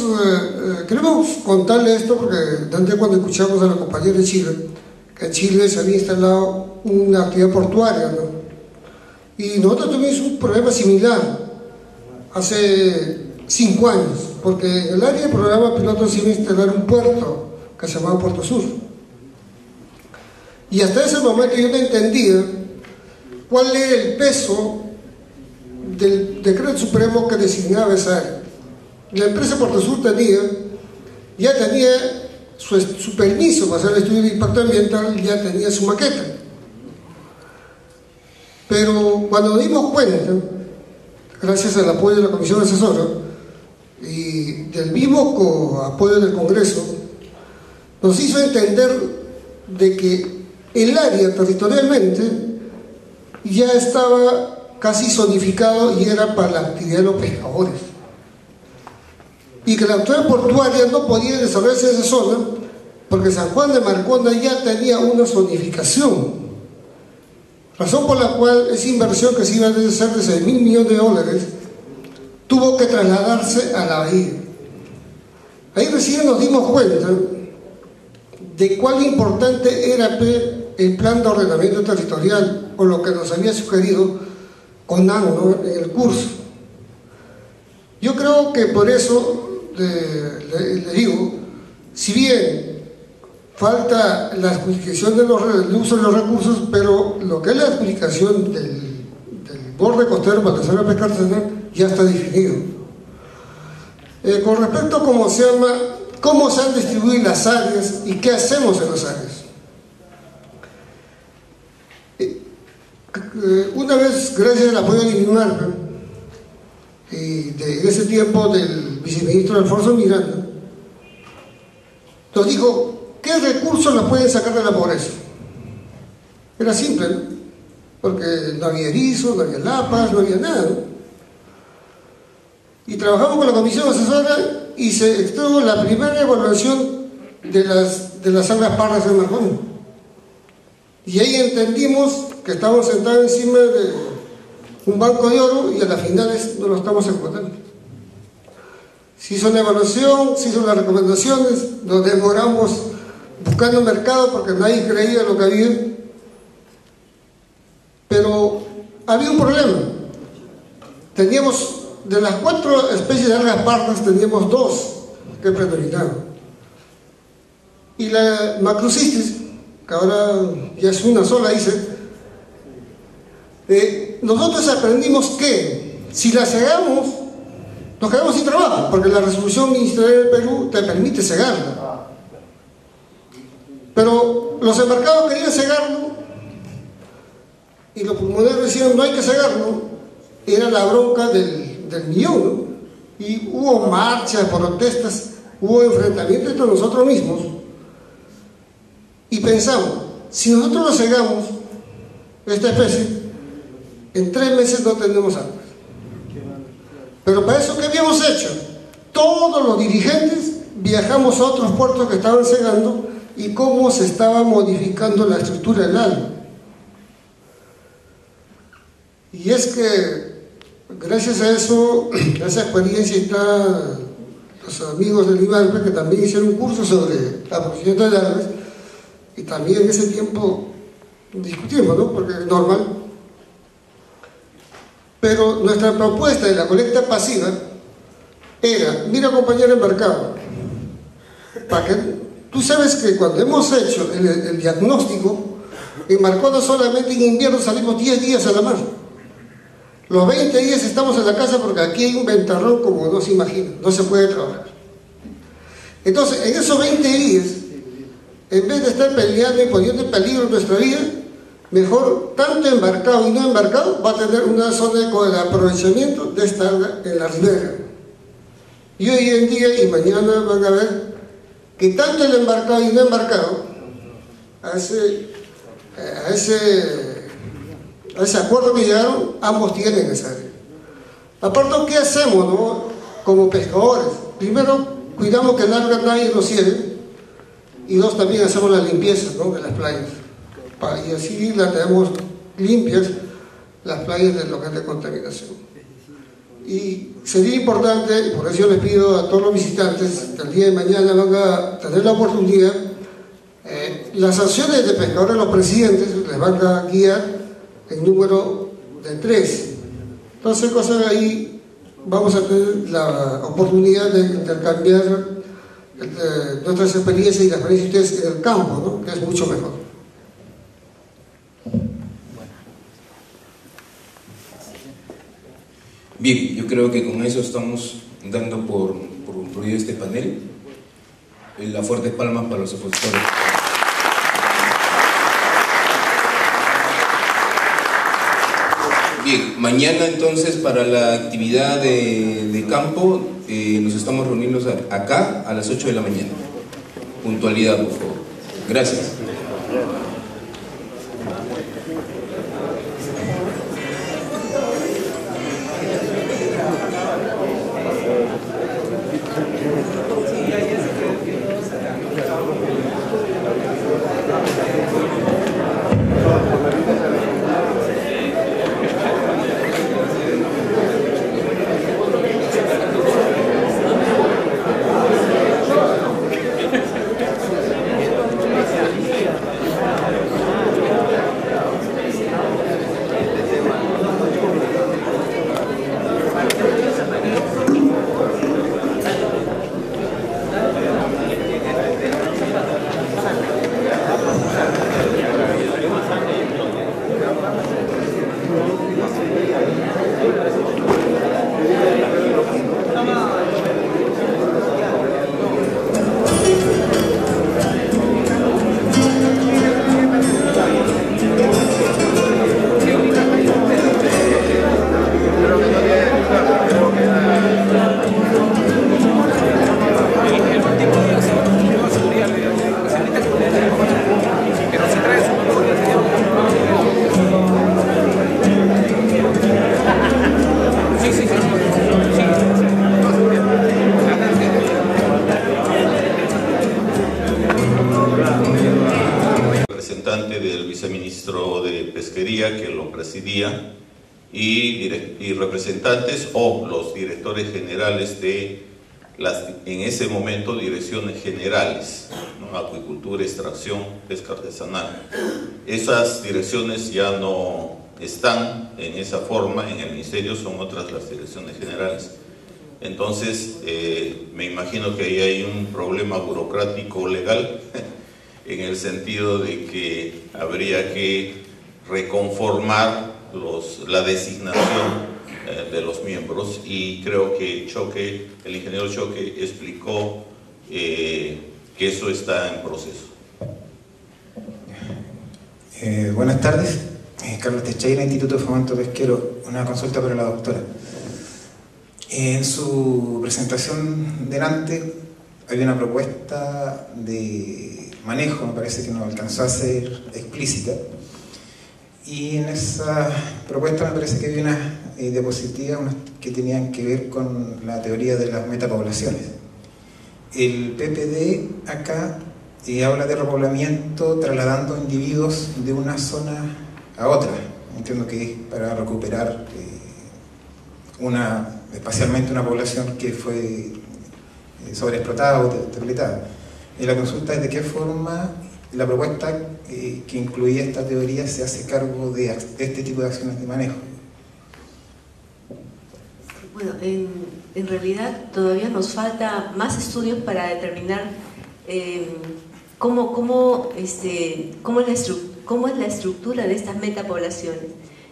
Speaker 8: contarle esto porque antes cuando escuchamos a la compañera de Chile, que en Chile se había instalado una actividad portuaria, ¿no? Y nosotros tuvimos un problema similar hace 5 años, porque en el área de programa piloto se iba a instalar un puerto que se llamaba Puerto Sur. Y hasta ese momento yo no entendía cuál era el peso del decreto supremo que designaba esa área. La empresa Puerto Sur ya tenía su permiso para hacer el estudio de impacto ambiental, ya tenía su maqueta. Pero cuando nos dimos cuenta, gracias al apoyo de la Comisión Asesora y del mismo apoyo del Congreso, nos hizo entender de que el área territorialmente ya estaba casi zonificado y era para la actividad de los pescadores, y que la actividad portuaria no podía desarrollarse en esa zona porque San Juan de Marcona ya tenía una zonificación, razón por la cual esa inversión que se iba a hacer de $6.000 millones tuvo que trasladarse a la bahía. Ahí recién nos dimos cuenta de cuál importante era el plan de ordenamiento territorial, o lo que nos había sugerido CONAN, ¿no?, en el curso. Yo creo que por eso le digo, si bien falta la adjudicación del uso de los recursos, pero lo que es la adjudicación del borde costero para hacer la pesca artesanal ya está definido. Con respecto a cómo se han distribuido las áreas y qué hacemos en las áreas. Una vez, gracias al apoyo de INMAR y de ese tiempo del viceministro Alfonso Miranda, nos dijo qué recursos nos pueden sacar de la pobreza. Era simple, ¿no? Porque no había erizo, no había lapas, no había nada, ¿no? Y trabajamos con la comisión asesora y se extrajo la primera evaluación de las algas pardas en Marcona. Y ahí entendimos que estábamos sentados encima de un banco de oro y a las finales no lo estamos explotando. Se hizo una evaluación, se hizo las recomendaciones, nos demoramos buscando mercado porque nadie creía lo que había. Pero había un problema. Teníamos, de las 4 especies de algas pardas, teníamos 2 que predominaban. Y la Macrocystis, que ahora ya es una sola, nosotros aprendimos que si la cegamos, nos quedamos sin trabajo, porque la resolución ministerial del Perú te permite cegarla. Pero los embarcados querían cegarlo y los pulmoneros decían no hay que cegarlo. Era la bronca del millón, ¿no? Y hubo marchas, protestas, hubo enfrentamientos entre nosotros mismos. Y pensamos, si nosotros lo cegamos, esta especie, en 3 meses no tenemos algas. Pero para eso, ¿qué habíamos hecho? Todos los dirigentes viajamos a otros puertos que estaban cegando y cómo se estaba modificando la estructura del ALBA. Y es que gracias a eso, a esa experiencia, están los amigos del IMARPE que también hicieron un curso sobre aprovechamiento de aves, y también en ese tiempo discutimos, ¿no? Porque es normal. Pero nuestra propuesta de la colecta pasiva era: mira, compañero embarcado, para que tú sabes que cuando hemos hecho el diagnóstico, en Marcona solamente en invierno salimos 10 días a la mar. Los 20 días estamos en la casa porque aquí hay un ventarrón como no se imagina, no se puede trabajar. Entonces, en esos 20 días, en vez de estar peleando y poniendo en peligro nuestra vida, mejor, tanto embarcado y no embarcado, va a tener una zona de aprovechamiento de estar en la ribera. Y hoy en día y mañana van a ver que tanto el embarcado y no embarcado, a ese acuerdo que llegaron, ambos tienen esa área. Aparte, ¿qué hacemos, no? Como pescadores? Primero, cuidamos que nadie nos cierre, y dos, también hacemos las limpiezas, ¿no?, de las playas, y así las tenemos limpias, las playas del local de contaminación. Y sería importante, y por eso yo les pido a todos los visitantes que el día de mañana van a tener la oportunidad, las sanciones de pescadores, los presidentes les van a guiar en número de 3. Entonces, cosas ahí vamos a tener la oportunidad de intercambiar nuestras experiencias y las experiencias de ustedes en el campo, ¿no?, que es mucho mejor.
Speaker 1: Bien, yo creo que con eso estamos dando por concluido este panel. Las fuertes palmas para los opositores. Bien, mañana entonces para la actividad de campo nos estamos reuniendo acá a las 8 de la mañana. Puntualidad, por favor. Gracias.
Speaker 4: Y representantes o los directores generales de las, en ese momento, direcciones generales, ¿no?, acuicultura, extracción, pesca artesanal. Esas direcciones ya no están en esa forma en el ministerio, son otras las direcciones generales. Entonces, me imagino que ahí hay un problema burocrático legal en el sentido de que habría que reconformar la designación de los miembros, y creo que el ingeniero Choque explicó que eso está en proceso.
Speaker 9: Buenas tardes, Carlos Teixeira, Instituto de Fomento Pesquero. Una consulta para la doctora. En su presentación delante había una propuesta de manejo, me parece que no alcanzó a ser explícita, y en esa propuesta me parece que había una diapositivas que tenían que ver con la teoría de las metapoblaciones. El PPD acá habla de repoblamiento trasladando individuos de una zona a otra. Entiendo que es para recuperar espacialmente una población que fue sobreexplotada o depletada. La consulta es de qué forma la propuesta que incluía esta teoría se hace cargo de este tipo de acciones de manejo.
Speaker 10: Bueno, en realidad todavía nos falta más estudios para determinar cómo es la estructura de estas metapoblaciones.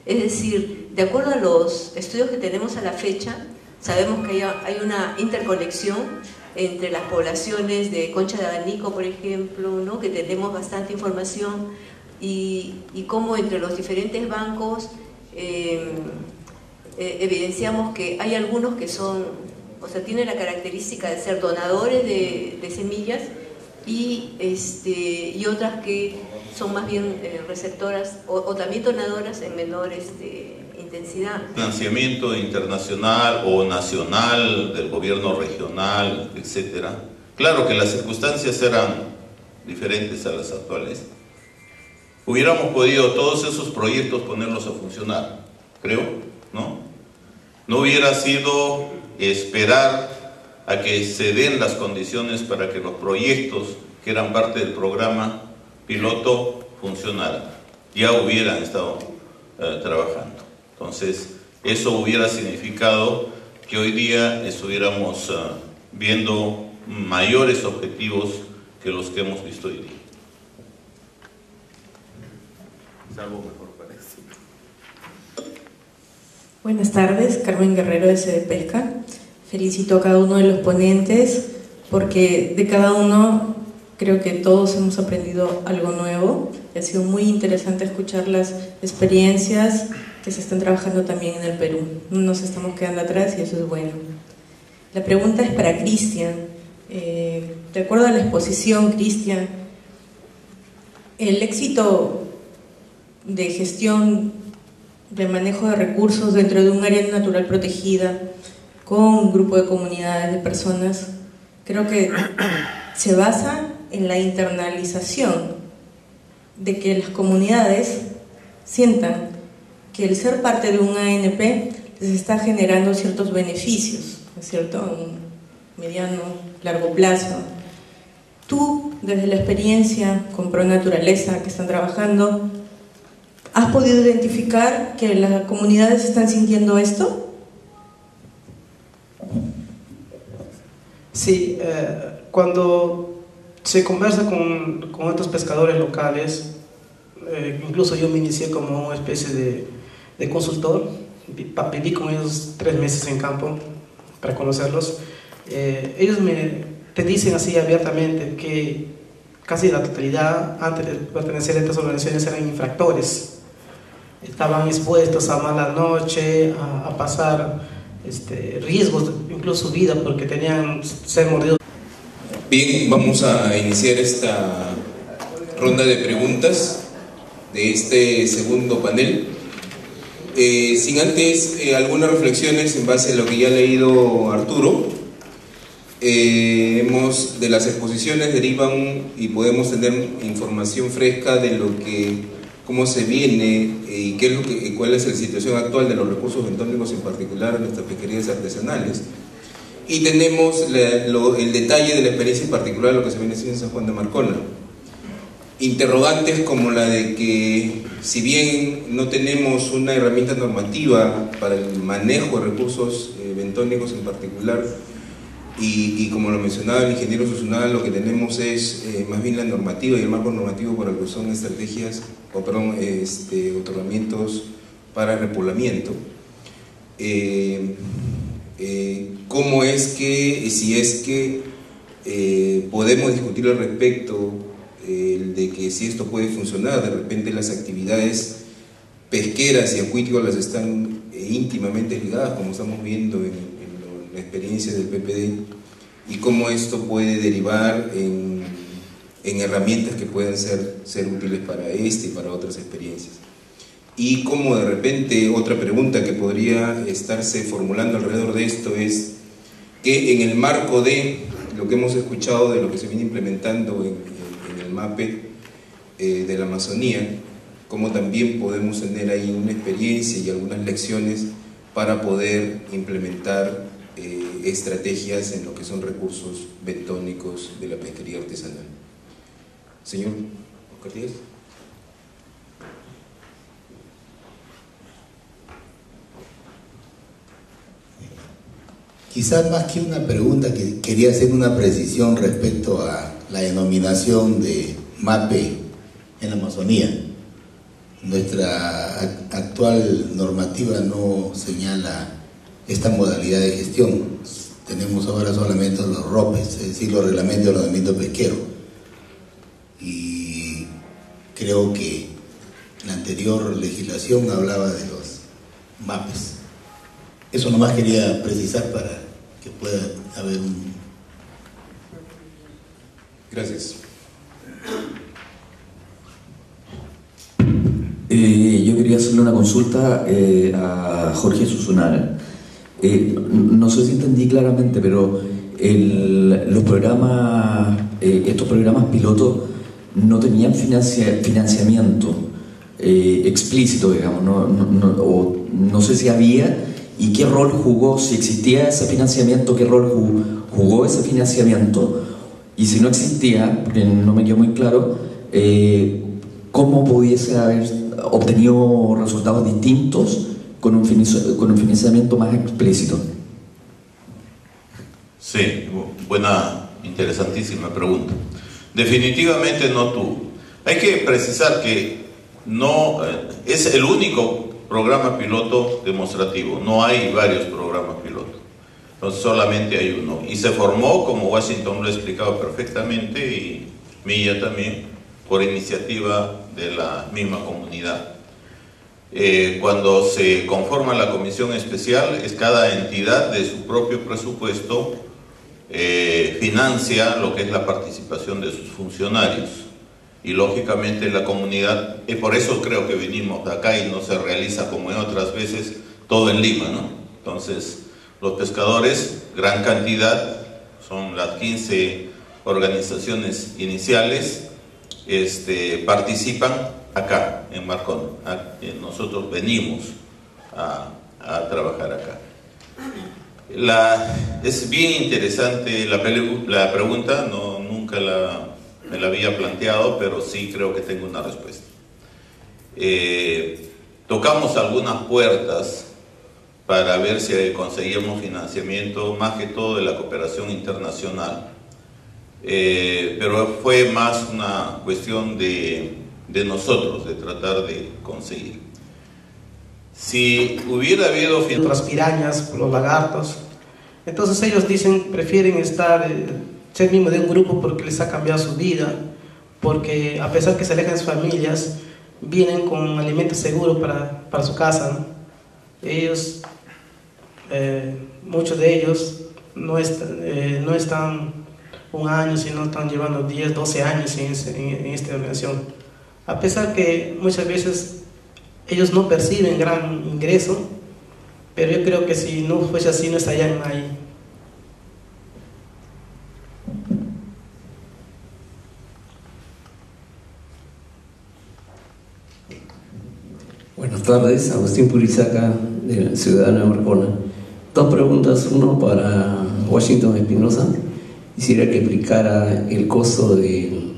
Speaker 10: Es decir, de acuerdo a los estudios que tenemos a la fecha, sabemos que hay una interconexión entre las poblaciones de Concha de Abanico, por ejemplo, ¿no? Que tenemos bastante información, y cómo entre los diferentes bancos evidenciamos que hay algunos que son, o sea, tienen la característica de ser donadores de semillas y otras que son más bien receptoras o también donadoras en menor intensidad.
Speaker 4: Financiamiento internacional o nacional del gobierno regional, etcétera. Claro que las circunstancias eran diferentes a las actuales. Hubiéramos podido todos esos proyectos ponerlos a funcionar, creo, ¿no? No hubiera sido esperar a que se den las condiciones para que los proyectos que eran parte del programa piloto funcionaran. Ya hubieran estado trabajando. Entonces, eso hubiera significado que hoy día estuviéramos viendo mayores objetivos que los que hemos visto hoy día. Es algo mejor para eso.
Speaker 5: Buenas tardes, Carmen Guerrero de CDPesca. Felicito a cada uno de los ponentes porque de cada uno creo que todos hemos aprendido algo nuevo. Ha sido muy interesante escuchar las experiencias que se están trabajando también en el Perú. No nos estamos quedando atrás y eso es bueno. La pregunta es para Cristian. De acuerdo a la exposición, Cristian, el éxito de gestión de manejo de recursos dentro de un área natural protegida con un grupo de comunidades de personas, creo que se basa en la internalización de que las comunidades sientan que el ser parte de un ANP les está generando ciertos beneficios, ¿no es cierto?, a un mediano, largo plazo. Tú, desde la experiencia con Pronaturaleza que están trabajando, ¿has podido identificar que las comunidades están sintiendo esto?
Speaker 6: Sí, cuando se conversa con estos pescadores locales, incluso yo me inicié como una especie de consultor, viví con ellos 3 meses en campo para conocerlos. Ellos te dicen así abiertamente que casi la totalidad, antes de pertenecer a estas organizaciones, eran infractores. Estaban expuestos a mala noche, a pasar riesgos, incluso vida, porque tenían ser mordidos.
Speaker 1: Bien, vamos a iniciar esta ronda de preguntas de este segundo panel. Sin antes algunas reflexiones en base a lo que ya ha leído Arturo. De las exposiciones derivan y podemos tener información fresca de lo que, cómo se viene y qué es cuál es la situación actual de los recursos bentónicos, en particular en nuestras pesquerías artesanales. Y tenemos el detalle de la experiencia en particular de lo que se viene haciendo en San Juan de Marcona. Interrogantes como la de que, si bien no tenemos una herramienta normativa para el manejo de recursos bentónicos en particular, y como lo mencionaba el ingeniero Susunaga, lo que tenemos es más bien la normativa y el marco normativo para lo que son estrategias, otorgamientos para repoblamiento. ¿Cómo es que, si es que podemos discutir al respecto de que si esto puede funcionar? De repente las actividades pesqueras y acuícolas están íntimamente ligadas, como estamos viendo en la experiencia del PPD, y cómo esto puede derivar en herramientas que puedan ser útiles para y para otras experiencias. y como de repente otra pregunta que podría estarse formulando alrededor de esto es que en el marco de lo que hemos escuchado de lo que se viene implementando en el MAPE de la Amazonía, cómo también podemos tener ahí una experiencia y algunas lecciones para poder implementar estrategias en lo que son recursos bentónicos de la pesquería artesanal. Señor Oscar Díaz.
Speaker 2: Quizás más que una pregunta, que quería hacer una precisión respecto a la denominación de MAPE en la Amazonía. Nuestra actual normativa no señala esta modalidad de gestión. Tenemos ahora solamente los ROPES, es decir, los reglamentos de ordenamiento pesquero. Y creo que la anterior legislación hablaba de los MAPES. Eso nomás quería precisar para que pueda haber un...
Speaker 1: Gracias.
Speaker 3: Yo quería hacerle una consulta a Jorge Susunaga. No sé si entendí claramente, pero los programas, estos programas pilotos no tenían financiamiento explícito, digamos, no sé si había y qué rol jugó, si existía ese financiamiento, qué rol jugó ese financiamiento, y si no existía, porque no me quedó muy claro, cómo pudiese haber obtenido resultados distintos con un financiamiento más explícito.
Speaker 4: Sí, buena, interesantísima pregunta. Definitivamente no tuvo. Hay que precisar que no es el único programa piloto demostrativo, no hay varios programas pilotos, entonces solamente hay uno, y se formó, como Washington lo ha explicado perfectamente, y Milla también, por iniciativa de la misma comunidad. Cuando se conforma la comisión especial, es cada entidad de su propio presupuesto financia lo que es la participación de sus funcionarios, y lógicamente la comunidad, por eso creo que venimos de acá y no se realiza como en otras veces todo en Lima, ¿no? Entonces los pescadores, gran cantidad, son las 15 organizaciones iniciales, participan acá en Marcón. Nosotros venimos a trabajar acá. Es bien interesante la pregunta, nunca me la había planteado, pero sí creo que tengo una respuesta. Tocamos algunas puertas para ver si conseguíamos financiamiento, más que todo de la cooperación internacional, pero fue más una cuestión de nosotros, de tratar de conseguir. Si hubiera habido
Speaker 6: las pirañas, los lagartos, entonces ellos dicen, prefieren ser miembros de un grupo porque les ha cambiado su vida, porque a pesar que se alejan de sus familias, vienen con alimentos seguros para su casa, ¿no? Ellos, muchos de ellos no están un año, sino están llevando 10, 12 años en esta organización. A pesar que muchas veces ellos no perciben gran ingreso, pero yo creo que si no fuese así, no estarían ahí.
Speaker 7: Buenas tardes, Agustín Purizaca, de Ciudadano de Marcona. Dos preguntas, uno para Washington Espinosa. Quisiera que explicara el costo de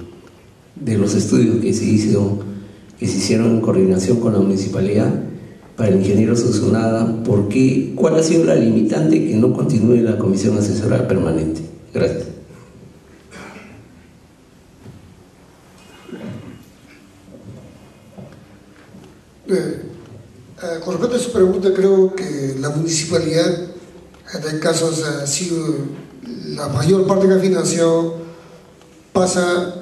Speaker 7: los estudios que se hicieron en coordinación con la municipalidad para el ingeniero Susunaga. ¿Cuál ha sido la limitante que no continúe la comisión asesora permanente? Gracias.
Speaker 8: Con respecto a su pregunta, creo que la municipalidad, en este caso, ha sido la mayor parte que ha financiado, pasa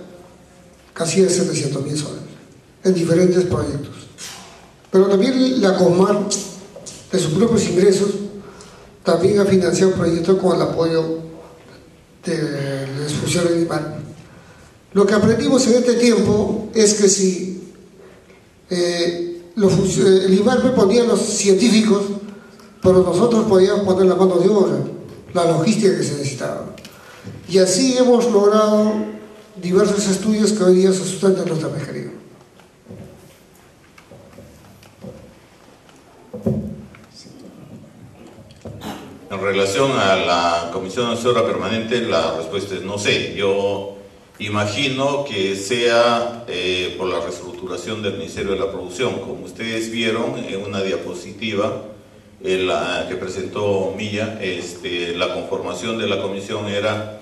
Speaker 8: casi de 700.000 soles en diferentes proyectos. Pero también la Comar, de sus propios ingresos, también ha financiado proyectos con el apoyo de la exposición animal. Lo que aprendimos en este tiempo es que si el IMARPE ponía los científicos, pero nosotros podíamos poner la mano de obra, la logística que se necesitaba. Y así hemos logrado diversos estudios que hoy día se sustentan en nuestra pesquería.
Speaker 4: En relación a la Comisión Asesora Permanente, la respuesta es no sé. Yo imagino que sea por la reestructuración del Ministerio de la Producción. Como ustedes vieron en una diapositiva que presentó Milla, la conformación de la comisión era